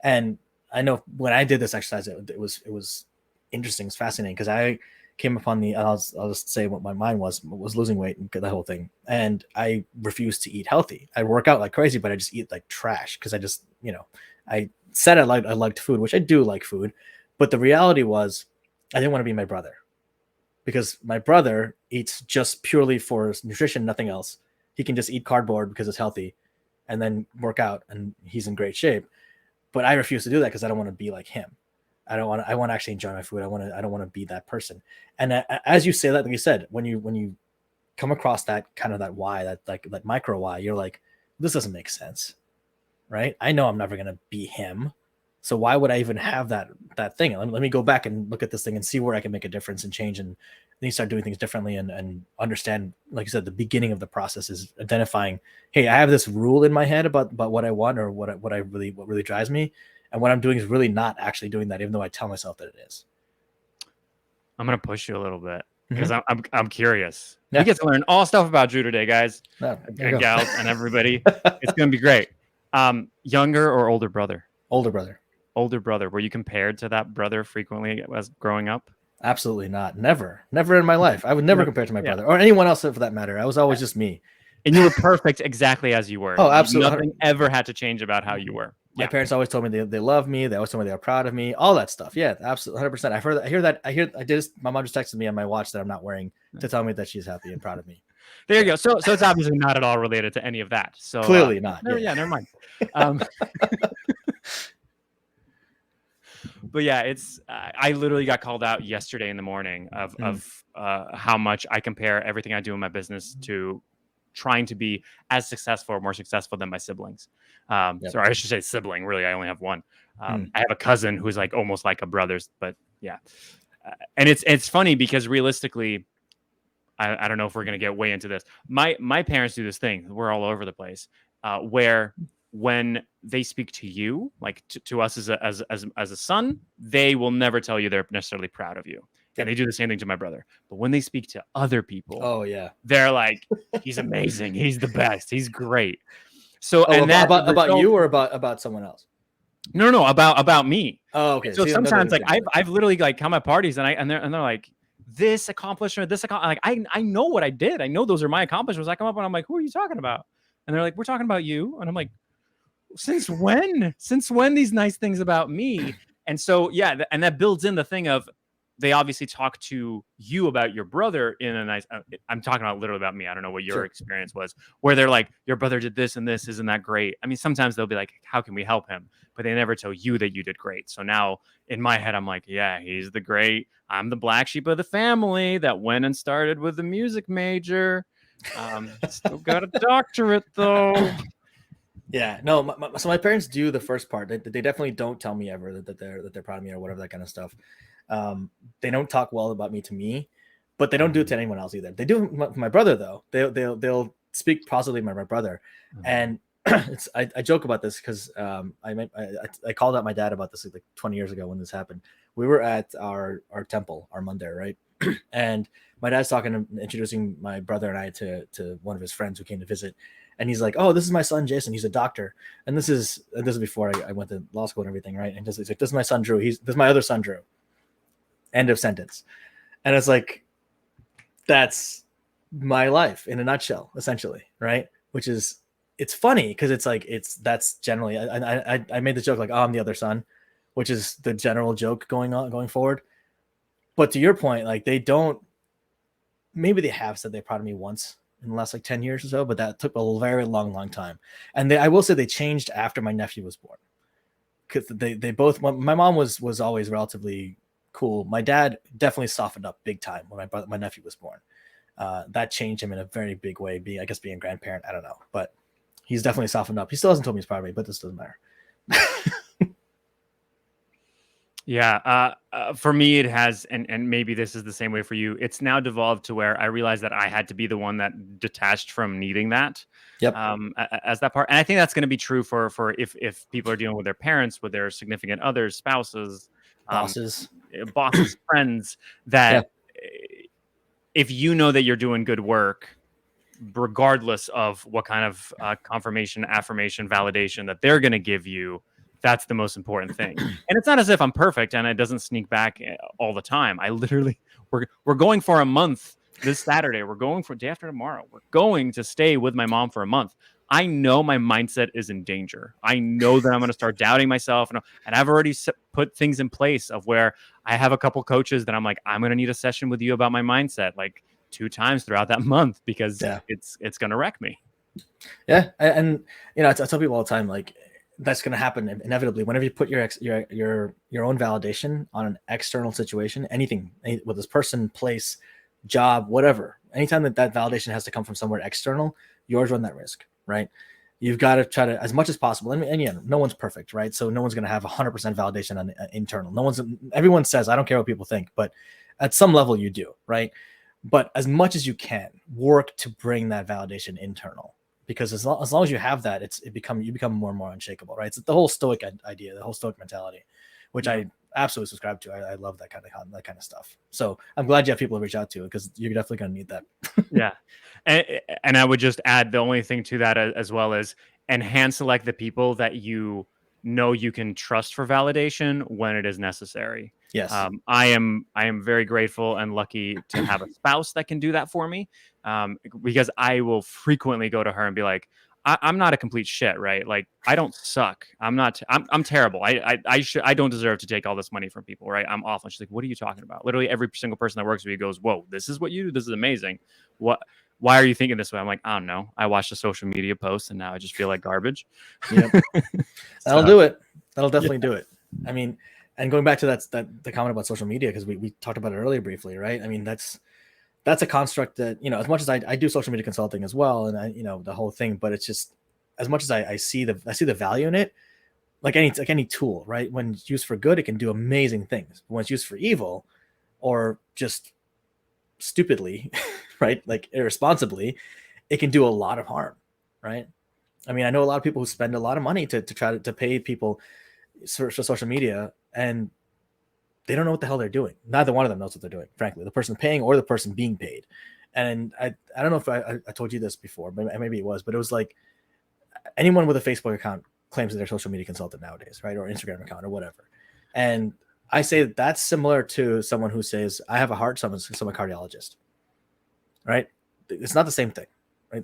And I know when I did this exercise, it was interesting. It's fascinating because I came upon I'll just say what my mind was losing weight and the whole thing. And I refused to eat healthy. I work out like crazy, but I just eat like trash because I just, I said I liked food, which I do like food. But the reality was I didn't want to be my brother because my brother eats just purely for nutrition, nothing else. He can just eat cardboard because it's healthy and then work out and he's in great shape. But I refuse to do that because I don't want to be like him. I want to actually enjoy my food. I don't want to be that person. And as you say that, like you said, when you come across that kind of that why, that micro why, you're like, this doesn't make sense, right? I know I'm never going to be him. So why would I even have that thing? Let me go back and look at this thing and see where I can make a difference and change. And then you start doing things differently and understand, like you said, the beginning of the process is identifying, hey, I have this rule in my head about what I want or what really drives me. And what I'm doing is really not actually doing that, even though I tell myself that it is. I'm going to push you a little bit because I'm curious. Yeah. We get to learn all stuff about Drew today, guys and gals and everybody. It's going to be great. Younger or older brother? Older brother. Older brother. Were you compared to that brother frequently as growing up? Absolutely not. Never in my life. I would never compare to my brother or anyone else for that matter. I was always just me. And you were perfect exactly as you were. Oh, absolutely. Nothing ever had to change about how you were. My parents always told me they love me. They always told me they are proud of me. All that stuff. Yeah, absolutely. 100%. My mom just texted me on my watch that I'm not wearing to tell me that she's happy and proud of me. There you go. So it's obviously not at all related to any of that. So clearly not. Never mind. But yeah, it's I literally got called out yesterday in the morning of how much I compare everything I do in my business to trying to be as successful or more successful than my siblings. Sorry, I should say sibling. Really, I only have one. I have a cousin who's like almost like a brother's, but yeah. And it's funny because realistically, I don't know if we're going to get way into this. My parents do this thing. We're all over the place where when they speak to you, like to us as a son, they will never tell you they're necessarily proud of you. And they do the same thing to my brother. But when they speak to other people, oh yeah, they're like, he's amazing. He's the best. He's great. So about you or about someone else? No, about me. Oh, okay. So sometimes like I've literally like come at parties and they're like, this accomplishment, like I know what I did. I know those are my accomplishments. I come up and I'm like, who are you talking about? And they're like, we're talking about you. And I'm like, since when? Since when these nice things about me? And so yeah, and that builds in the thing of they obviously talk to you about your brother in a nice. I'm talking about literally about me. I don't know what your experience was, where they're like, your brother did this and this, isn't that great? I mean, sometimes they'll be like, how can we help him? But they never tell you that you did great. So now in my head, I'm like, yeah, he's the great. I'm the black sheep of the family that went and started with a music major. Still got a doctorate though. Yeah, no. So my parents do the first part. They definitely don't tell me ever that they're proud of me or whatever, that kind of stuff. They don't talk well about me to me, but they don't do it to anyone else either. They do my brother though. They'll speak positively about my brother, and I joke about this because I called out my dad about this like 20 years ago when this happened. We were at our temple, our mandir, right? And my dad's introducing my brother and I to one of his friends who came to visit. And he's like, oh, this is my son, Jason. He's a doctor. And this is before I went to law school and everything, right? And he's like, this is my son, Drew. This is my other son, Drew. End of sentence. And it's like, that's my life in a nutshell, essentially, right? Which is, it's funny because it's like, that's generally, I made the joke like, oh, I'm the other son, which is the general joke going forward. But to your point, like maybe they have said they're proud of me once in the last like 10 years or so, but that took a very long time. And I will say they changed after my nephew was born. Because they both, my mom was always relatively cool. My dad definitely softened up big time when my nephew was born. That changed him in a very big way, being a grandparent. I don't know, but he's definitely softened up. He still hasn't told me he's proud of me, but this doesn't matter. Yeah, for me, it has, and maybe this is the same way for you. It's now devolved to where I realized that I had to be the one that detached from needing that, Yep. as that part. And I think that's going to be true for if people are dealing with their parents, with their significant others, spouses, um, Bosses. bosses, friends. Yeah. That if you know that you're doing good work, regardless of what kind of confirmation, affirmation, validation that they're going to give you, that's the most important thing. And it's not as if I'm perfect and it doesn't sneak back all the time. I literally, we're going for a month this Saturday. We're going for day after tomorrow. We're going to stay with my mom for a month. I know my mindset is in danger. I know that I'm going to start doubting myself, and I've already put things in place of where I have a couple coaches that I'm like, I'm going to need a session with you about my mindset. Like, 2 times throughout that month because Yeah. it's gonna wreck me. Yeah. And you know, I tell people all the time, like that's going to happen inevitably whenever you put your own validation on an external situation, anything with this person, place, job, whatever. Anytime that validation has to come from somewhere external, you always run that risk, right? You've got to try to, as much as possible. And yeah, no one's perfect, right? So no one's going to have 100% validation on internal. Everyone says, I don't care what people think, but at some level you do, right? But as much as you can, work to bring that validation internal, because as long as you have that, you become more and more unshakable, right? It's the whole stoic idea, the whole stoic mentality, which I absolutely subscribe to. I love that kind of stuff. So I'm glad you have people to reach out to, because you're definitely going to need that. Yeah. And I would just add the only thing to that as well as, and hand select the people that you know you can trust for validation when it is necessary. Yes. I am very grateful and lucky to have a spouse that can do that for me, because I will frequently go to her and be like, I'm not a complete shit, right? Like, I don't suck. I'm terrible. I don't deserve to take all this money from people, right? I'm awful. She's like, what are you talking about? Literally every single person that works with you goes, whoa, this is what you do. This is amazing. What? Why are you thinking this way? I'm like, I don't know. I watched a social media post and now I just feel like garbage. Yep. That'll So do it. That'll yeah. definitely do it. I mean, and going back to that the comment about social media, because we talked about it earlier briefly, right? I mean, that's a construct that, you know, as much as I do social media consulting as well, and I, you know, the whole thing, but it's just, as much as I see the value in it, like any tool, right? When it's used for good, it can do amazing things. When it's used for evil, or just stupidly, right, like irresponsibly, it can do a lot of harm, right? I mean, I know a lot of people who spend a lot of money to try to pay people for social media, and they don't know what the hell they're doing. Neither one of them knows what they're doing, frankly, the person paying or the person being paid. And I don't know if I told you this before, but maybe it was, but it was like, anyone with a Facebook account claims that they're a social media consultant nowadays, right? Or Instagram account or whatever. And I say that's similar to someone who says, I have a heart, so I'm a cardiologist, right? It's not the same thing. Right?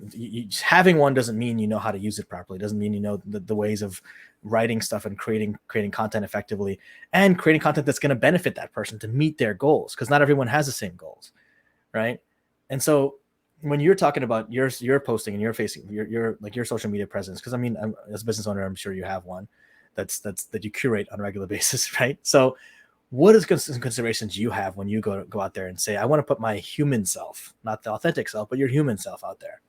Having one doesn't mean you know how to use it properly. It doesn't mean you know the ways of writing stuff and creating content effectively, and creating content that's going to benefit that person to meet their goals, because not everyone has the same goals, right? And so when you're talking about your posting and you're facing your like your social media presence, because I mean, as a business owner, I'm sure you have one that you curate on a regular basis, right? So what is some considerations you have when you go out there and say, I want to put my human self, not the authentic self, but your human self out there?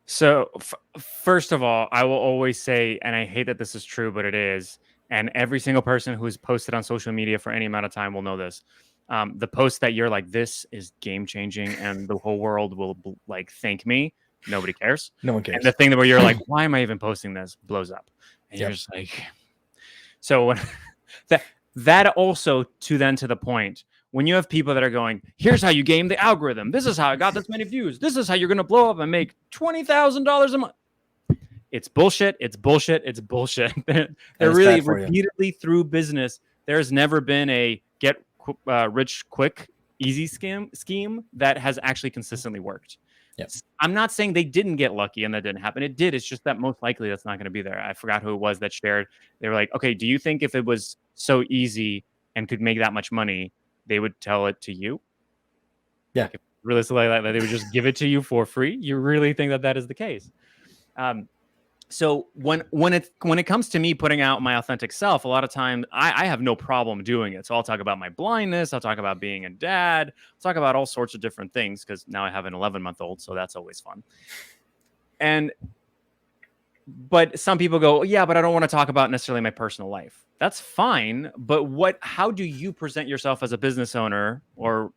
So first of all, I will always say, and I hate that this is true, but it is, and every single person who's posted on social media for any amount of time will know this. The post that you're like, this is game changing, and the whole world will like thank me. Nobody cares. No one And the cares. thing that where you're like, why am I even posting this? Blows up, and you're Yep. just like, so when that also to the point when you have people that are going, here's how you game the algorithm. This is how I got this many views. This is how you're going to blow up and make $20,000 a month. It's bullshit. It's bullshit. It's bullshit. They're And it's really bad for you. repeatedly through business. There's never been a get rich quick, easy scheme that has actually consistently worked. Yep. I'm not saying they didn't get lucky and that didn't happen. It did. It's just that most likely that's not going to be there. I forgot who it was that shared. They were like, okay, do you think if it was so easy and could make that much money, they would tell it to you? Yeah. Like, if realistically, like that, they would just give it to you for free. You really think that is the case? So when it comes to me putting out my authentic self, a lot of time I have no problem doing it. So I'll talk about my blindness. I'll talk about being a dad. I'll talk about all sorts of different things because now I have an 11-month-old, so that's always fun. And But some people go, yeah, but I don't want to talk about necessarily my personal life. That's fine. But how do you present yourself as a business owner or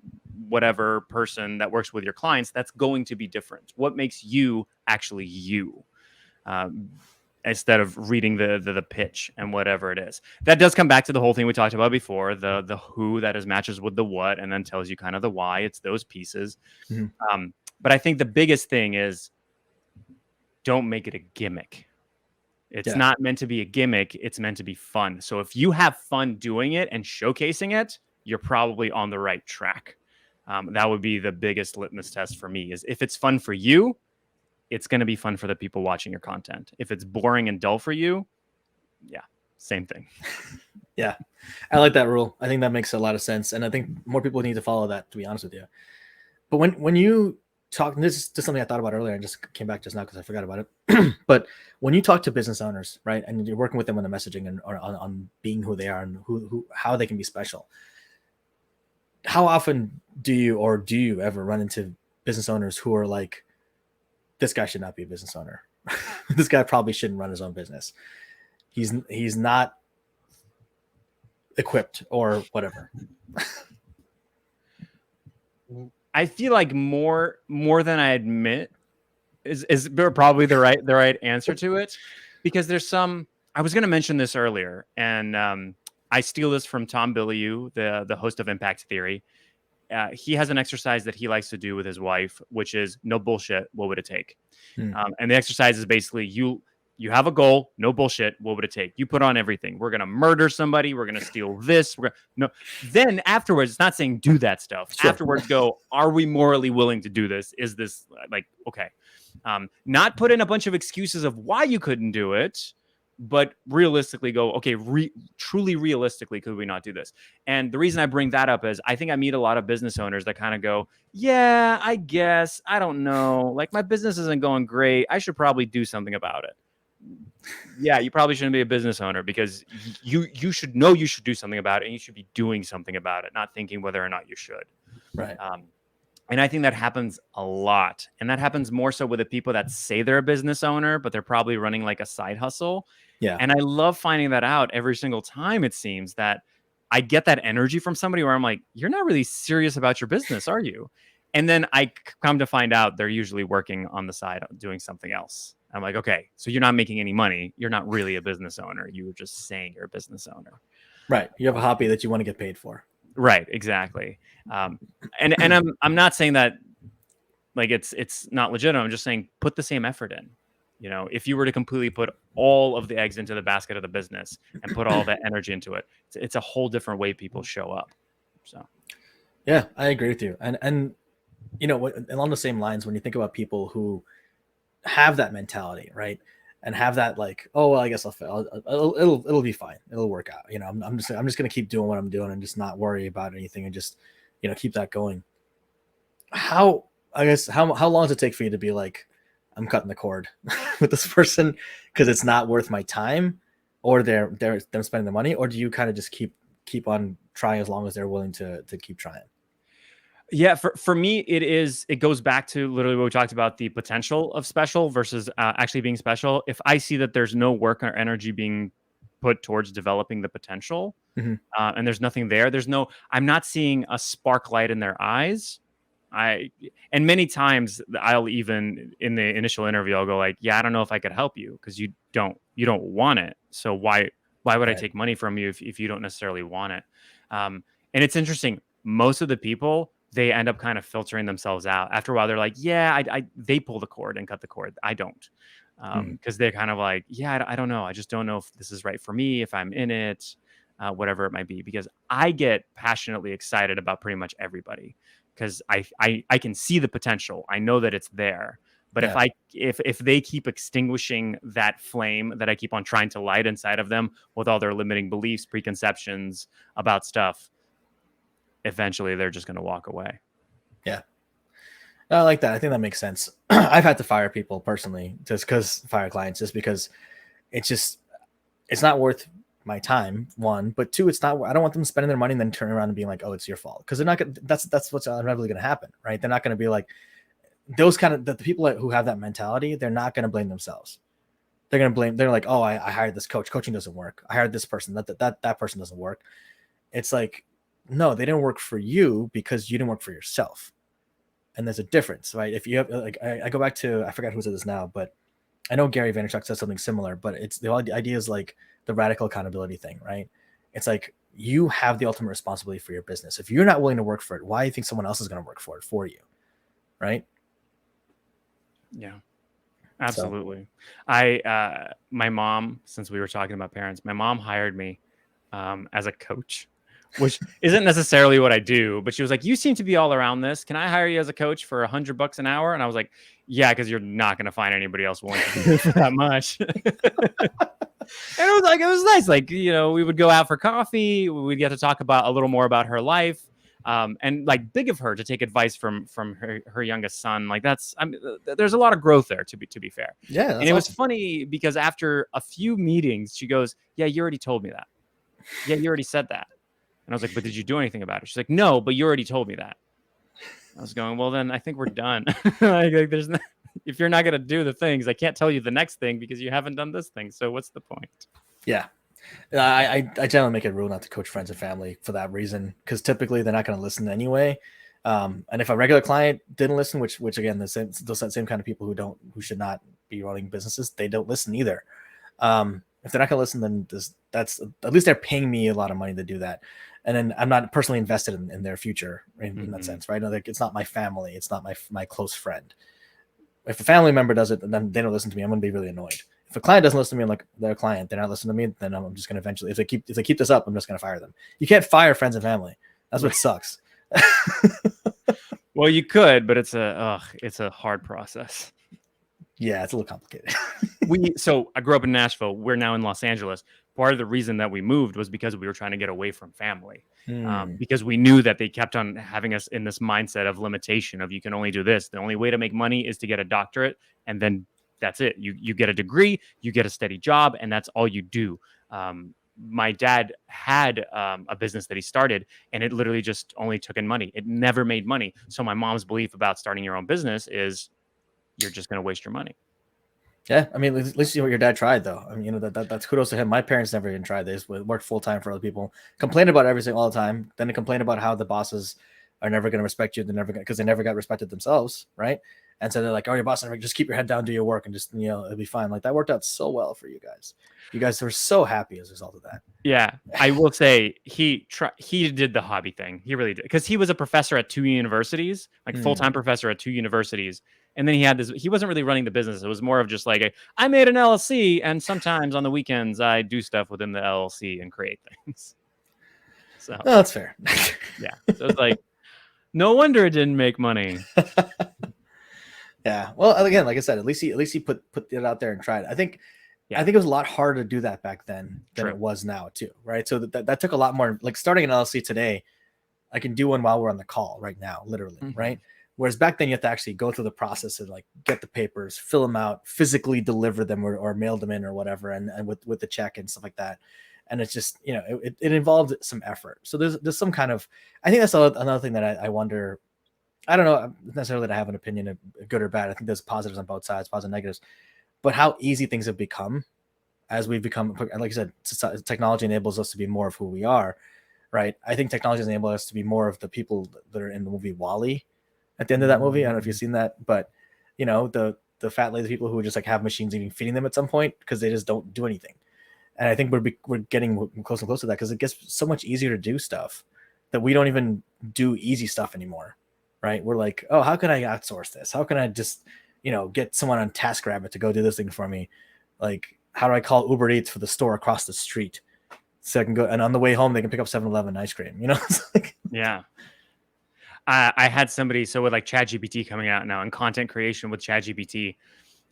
whatever person that works with your clients? That's going to be different. What makes you actually you? Um, Instead of reading the pitch and whatever it is. That does come back to the whole thing we talked about before, the who that is matches with the what and then tells you kind of the why. It's those pieces. Mhm. But I think the biggest thing is don't make it a gimmick. It's Yeah. not meant to be a gimmick. It's meant to be fun. So if you have fun doing it and showcasing it, you're probably on the right track. That would be the biggest litmus test for me is if it's fun for you, it's going to be fun for the people watching your content. If it's boring and dull for you, yeah, same thing. Yeah. I like that rule. I think that makes a lot of sense. And I think more people need to follow that, to be honest with you. But when you talk, and this is just something I thought about earlier and just came back just now because I forgot about it. But when you talk to business owners, right, and you're working with them on the messaging and or on being who they are and how they can be special, how often do you ever run into business owners who are like, this guy should not be a business owner. This guy probably shouldn't run his own business. He's not equipped or whatever. I feel like more than I admit is probably the right answer to it, because there's some. I was going to mention this earlier, and I steal this from Tom Bilyeu, the host of Impact Theory. He has an exercise that he likes to do with his wife, which is no bullshit. What would it take? And the exercise is basically you have a goal, no bullshit. What would it take? You put on everything. We're gonna murder somebody. We're gonna steal this. No. Then afterwards, it's not saying do that stuff. Sure. Afterwards, go. Are we morally willing to do this? Is this like okay? Not put in a bunch of excuses of why you couldn't do it, but realistically go, okay, truly realistically, could we not do this? And the reason I bring that up is I think I meet a lot of business owners that kind of go, yeah, I guess, I don't know. Like my business isn't going great. I should probably do something about it. Yeah, you probably shouldn't be a business owner because you should know you should do something about it and you should be doing something about it, not thinking whether or not you should. Right. And I think that happens a lot. And that happens more so with the people that say they're a business owner, but they're probably running like a side hustle. Yeah. And I love finding that out every single time. It seems that I get that energy from somebody where I'm like, you're not really serious about your business, are you? And then I come to find out they're usually working on the side doing something else. I'm like, okay, so you're not making any money. You're not really a business owner. You were just saying you're a business owner. Right. You have a hobby that you want to get paid for. Right. Exactly. And I'm not saying that like it's not legitimate. I'm just saying put the same effort in. You know, if you were to completely put all of the eggs into the basket of the business and put all that energy into it, it's a whole different way people show up. So, yeah, I agree with you. And you know, along the same lines, when you think about people who have that mentality, right, and have that like, oh, well, I guess it'll be fine, it'll work out. You know, I'm just gonna keep doing what I'm doing and just not worry about anything and just keep that going. How long does it take for you to be like, I'm cutting the cord with this person because it's not worth my time, or they're them spending the money, or do you kind of just keep on trying as long as they're willing to keep trying? yeah, for me, it goes back to literally what we talked about, the potential of special versus actually being special. If I see that there's no work or energy being put towards developing the potential, and there's nothing there, I'm not seeing a spark light in their eyes. And many times I'll even in the initial interview, I'll go like, yeah, I don't know if I could help you because you don't want it. So why would I take money from you if you don't necessarily want it? And it's interesting. Most of the people, they end up kind of filtering themselves out. After a while, they're like, yeah, they pull the cord and cut the cord. I don't. Because they're kind of like, yeah, I don't know. I just don't know if this is right for me, if I'm in it, whatever it might be. Because I get passionately excited about pretty much everybody because I can see the potential. I know that it's there. But if they keep extinguishing that flame that I keep on trying to light inside of them with all their limiting beliefs, preconceptions about stuff, eventually they're just going to walk away. Yeah. I like that. I think that makes sense. I've had to fire people personally fire clients just because it's not worth my time, one, but two, I don't want them spending their money and then turning around and being like, oh, it's your fault. Cause they're not going to, that's what's inevitably going to happen. Right. They're not going to be like those kind of the people who have that mentality. They're not going to blame themselves. They're gonna blame. They're like, oh, I hired this coach. Coaching doesn't work. I hired this person. That person doesn't work. It's like, no, they didn't work for you because you didn't work for yourself. And there's a difference, right? If you have like, I go back to, I forgot who said this now, but I know Gary Vaynerchuk says something similar. But it's the idea is like the radical accountability thing, right? It's like you have the ultimate responsibility for your business. If you're not willing to work for it, why do you think someone else is going to work for it for you, right? Yeah. So Absolutely. My mom, since we were talking about parents, my mom hired me as a coach, which isn't necessarily what I do, but she was like, "You seem to be all around this. Can I hire you as a coach for $100 an hour?" And I was like, "Yeah, because you're not going to find anybody else willing to do it for that much." And it was nice. Like, we would go out for coffee. We'd get to talk about a little more about her life. And like big of her to take advice from her youngest son. Like there's a lot of growth there to be fair. yeah, And that's it was awesome. funny because after a few meetings, she goes, "Yeah, you already told me that. Yeah, you already said that." And I was like, "But did you do anything about it?" She's like, "No, but you already told me that." I was going, "Well, then I think we're done." like there's no, if you're not going to do the things, I can't tell you the next thing because you haven't done this thing. So what's the point? Yeah, I generally make it a rule not to coach friends and family for that reason, because typically they're not going to listen anyway. And if a regular client didn't listen, which again, those same kind of people who should not be running businesses, they don't listen either. If they're not going to listen, then that's at least they're paying me a lot of money to do that, and then I'm not personally invested in their future in that sense, right? Like, it's not my family, it's not my close friend. If a family member does it and then they don't listen to me, I'm going to be really annoyed. If a client doesn't listen to me, I'm like, they're a client, they're not listening to me, then I'm just going to eventually, if they keep this up, I'm just going to fire them. You can't fire friends and family. That's what sucks. Well, you could, but it's a hard process. Yeah, it's a little complicated. So I grew up in Nashville. We're now in Los Angeles. Part of the reason that we moved was because we were trying to get away from family, because we knew that they kept on having us in this mindset of limitation of you can only do this. The only way to make money is to get a doctorate, and then that's it. You get a degree, you get a steady job, and that's all you do. My dad had a business that he started, and it literally just only took in money. It never made money. So my mom's belief about starting your own business is you're just going to waste your money. Yeah, I mean, at least you know what your dad tried, though. I mean, that's kudos to him. My parents never even tried this. We worked full time for other people, complained about everything all the time. Then they complain about how the bosses are never going to respect you. They're never going because they never got respected themselves, right? And so they're like, "Oh, your boss never just keep your head down, do your work, and just it'll be fine." Like, that worked out so well for you guys. You guys were so happy as a result of that. Yeah, I will say he did the hobby thing. He really did, because he was a professor at 2 universities, like full-time professor at 2 universities. And then he had this. He wasn't really running the business. It was more of just like I made an LLC, and sometimes on the weekends I do stuff within the LLC and create things. So No, that's fair. yeah, so it's like no wonder it didn't make money. Yeah. Well, again, like I said, at least he put it out there and tried it. I think it was a lot harder to do that back then than it was now too, right? So that took a lot more. Like, starting an LLC today, I can do one while we're on the call right now, literally, right? Whereas back then you have to actually go through the process of like get the papers, fill them out, physically deliver them or mail them in or whatever, and with the check and stuff like that. And it's just it involved some effort. So there's some kind of, I think that's another thing that I wonder. I don't know necessarily that I have an opinion of good or bad. I think there's positives on both sides, positives and negatives. But how easy things have become as we've become, like you said, technology enables us to be more of who we are, right? I think technology has enabled us to be more of the people that are in the movie WALL-E. At the end of that movie, I don't know if you've seen that, but the fat lazy people who just like have machines even feeding them at some point because they just don't do anything. And I think we're getting closer and closer to that because it gets so much easier to do stuff that we don't even do easy stuff anymore, right? We're like, oh, how can I outsource this? How can I just get someone on TaskRabbit to go do this thing for me? Like, how do I call Uber Eats for the store across the street so I can go, and on the way home they can pick up 7-Eleven ice cream? It's like, Yeah. I had somebody, so with like ChatGPT coming out now and content creation with ChatGPT,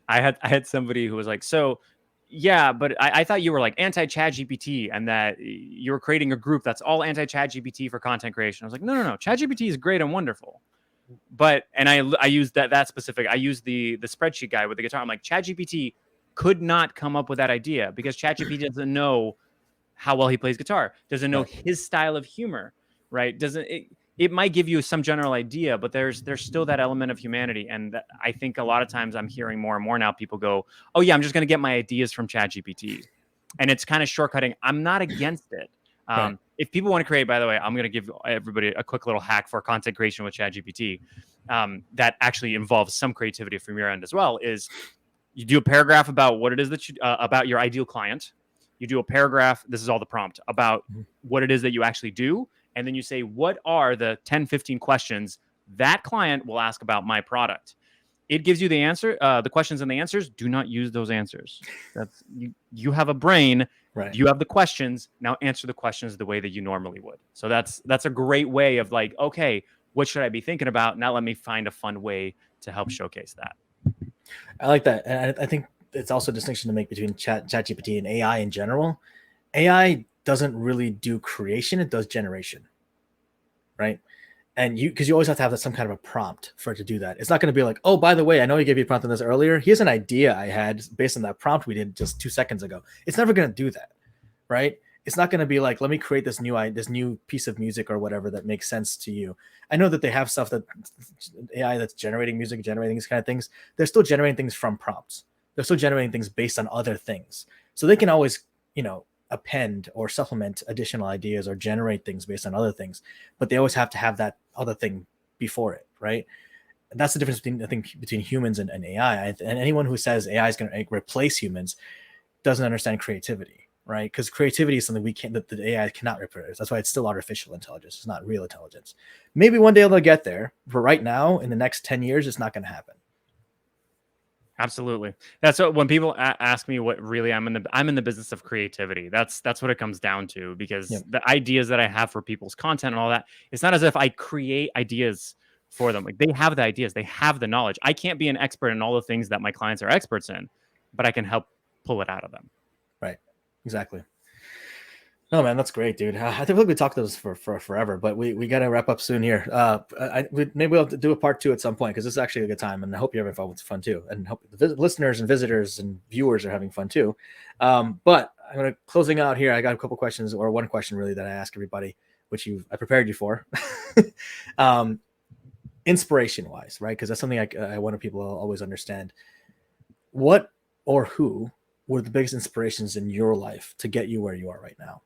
I had somebody who was like, so yeah, but I thought you were like anti-ChatGPT and that you were creating a group that's all anti-ChatGPT for content creation. I was like, no. ChatGPT is great and wonderful. But, and I used that specific, I used the spreadsheet guy with the guitar. I'm like, ChatGPT could not come up with that idea because ChatGPT doesn't know how well he plays guitar, doesn't know right. his style of humor, right? it might give you some general idea, but there's still that element of humanity. And I think a lot of times I'm hearing more and more now people go, oh yeah, I'm just going to get my ideas from ChatGPT. And it's kind of shortcutting. I'm not against it. Right. If people want to create, by the way, I'm going to give everybody a quick little hack for content creation with ChatGPT that actually involves some creativity from your end as well. Is you do a paragraph about what it is that you about your ideal client. You do a paragraph. This is all the prompt about what it is that you actually do. And then you say, what are the 10, 15 questions that client will ask about my product? It gives you the answer, the questions and the answers. Do not use those answers. That's you have a brain. Right. You have the questions. Now answer the questions the way that you normally would. So that's a great way of like, okay, what should I be thinking about? Now let me find a fun way to help showcase that. I like that. And I think it's also a distinction to make between ChatGPT and AI in general. AI doesn't really do creation, it does generation. Right. And because you always have to have some kind of a prompt for it to do that. It's not going to be like, oh, by the way, I know you gave me a prompt on this earlier. Here's an idea I had based on that prompt we did just 2 seconds ago. It's never going to do that. Right. It's not going to be like, let me create this new piece of music or whatever that makes sense to you. I know that they have stuff that AI that's generating music, generating these kind of things. They're still generating things from prompts. They're still generating things based on other things. So they can always, append or supplement additional ideas or generate things based on other things, but they always have to have that other thing before it, right? And that's the difference between humans and AI. And anyone who says AI is going to replace humans doesn't understand creativity, right? Because creativity is something that the AI cannot reproduce. That's why it's still artificial intelligence. It's not real intelligence. Maybe one day they'll get there, but right now, in the next 10 years, it's not going to happen. Absolutely. That's what when people ask me what really I'm in the business of creativity. That's what it comes down to, because the ideas that I have for people's content and all that, it's not as if I create ideas for them. Like, they have the ideas, they have the knowledge. I can't be an expert in all the things that my clients are experts in, but I can help pull it out of them. Right. Exactly. No, man, that's great, dude. I think we could talk to this for forever, but we got to wrap up soon here. Maybe we'll do a part 2 at some point, because this is actually a good time, and I hope you're having fun too, and hope the listeners and visitors and viewers are having fun too. But I'm going to closing out here. I got a couple questions, or one question really, that I ask everybody, which I prepared you for. Inspiration wise, right? Because that's something I want people to always understand. What or who were the biggest inspirations in your life to get you where you are right now?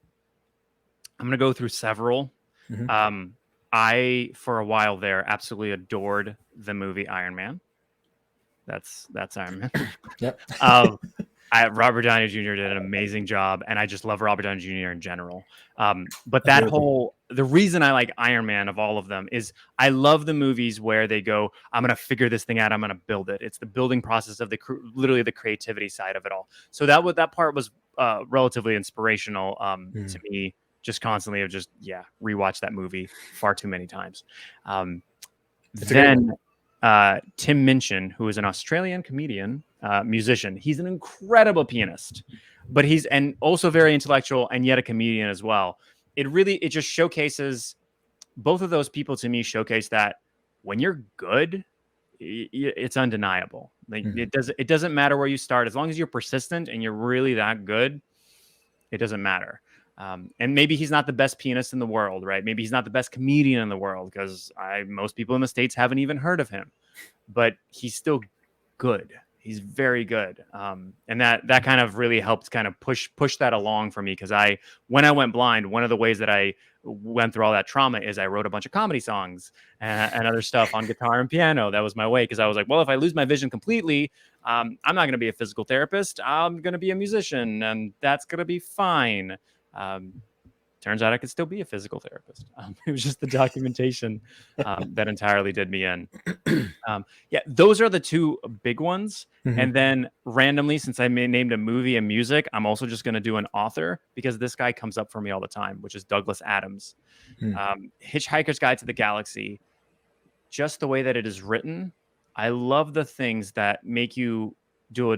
I'm going to go through several. Mm-hmm. I, for a while there, absolutely adored the movie Iron Man. That's Iron Man. Yep. Robert Downey Jr. did an amazing job, and I just love Robert Downey Jr. in general. But the reason I like Iron Man of all of them is I love the movies where they go, I'm going to figure this thing out, I'm going to build it. It's the building process of literally the creativity side of it all. So that part was relatively inspirational to me. Just constantly rewatch that movie far too many times. Then Tim Minchin, who is an Australian comedian, musician. He's an incredible pianist, but he's also very intellectual, and yet a comedian as well. It just showcases, both of those people to me showcase that when you're good, it's undeniable. Like, it doesn't matter where you start, as long as you're persistent and you're really that good. It doesn't matter. And maybe he's not the best pianist in the world, right? Maybe he's not the best comedian in the world, because most people in the States haven't even heard of him, but he's still good. He's very good. And that kind of really helped kind of push that along for me. Because when I went blind, one of the ways that I went through all that trauma is I wrote a bunch of comedy songs and other stuff on guitar and piano. That was my way. Because I was like, well, if I lose my vision completely, I'm not going to be a physical therapist. I'm going to be a musician, and that's going to be fine. Turns out I could still be a physical therapist. It was just the documentation that entirely did me in. Those are the two big ones. Mm-hmm. And then randomly, since I named a movie and music, I'm also just going to do an author, because this guy comes up for me all the time, which is Douglas Adams. Hitchhiker's Guide to the Galaxy. Just the way that it is written, I love the things that make you do a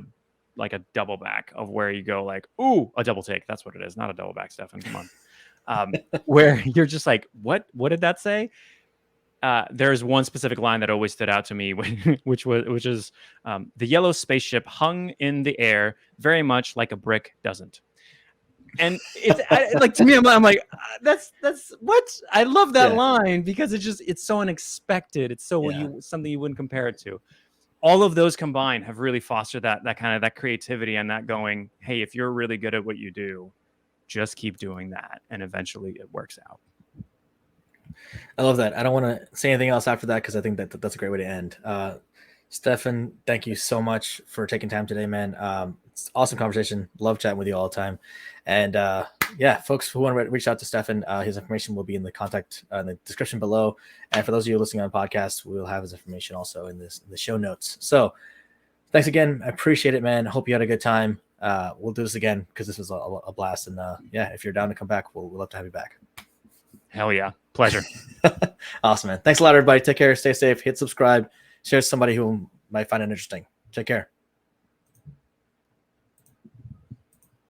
double back, of where you go like, ooh, a double take. That's what it is. Not a double back, Stefan. Come on. Where you're just like, what did that say? There's one specific line that always stood out to me, which is the yellow spaceship hung in the air very much like a brick doesn't. And it's like, to me, I'm like, that's what I love that Yeah. line, because it's so unexpected. It's so Yeah. something you wouldn't compare it to. All of those combined have really fostered that kind of that creativity, and that going, hey, if you're really good at what you do, just keep doing that, and eventually it works out. I love that. I don't want to say anything else after that because I think that's a great way to end. Stefan, thank you so much for taking time today, man. It's awesome conversation. Love chatting with you all the time. And yeah, folks who want to reach out to Stefan, his information will be in the contact in the description below. And for those of you listening on podcast, we'll have his information also in the show notes. So thanks again. I appreciate it, man. Hope you had a good time. We'll do this again because this was a blast. And yeah, if you're down to come back, we'll love to have you back. Hell yeah. Pleasure. Awesome, man. Thanks a lot, everybody. Take care. Stay safe. Hit subscribe. Share with somebody who might find it interesting. Take care.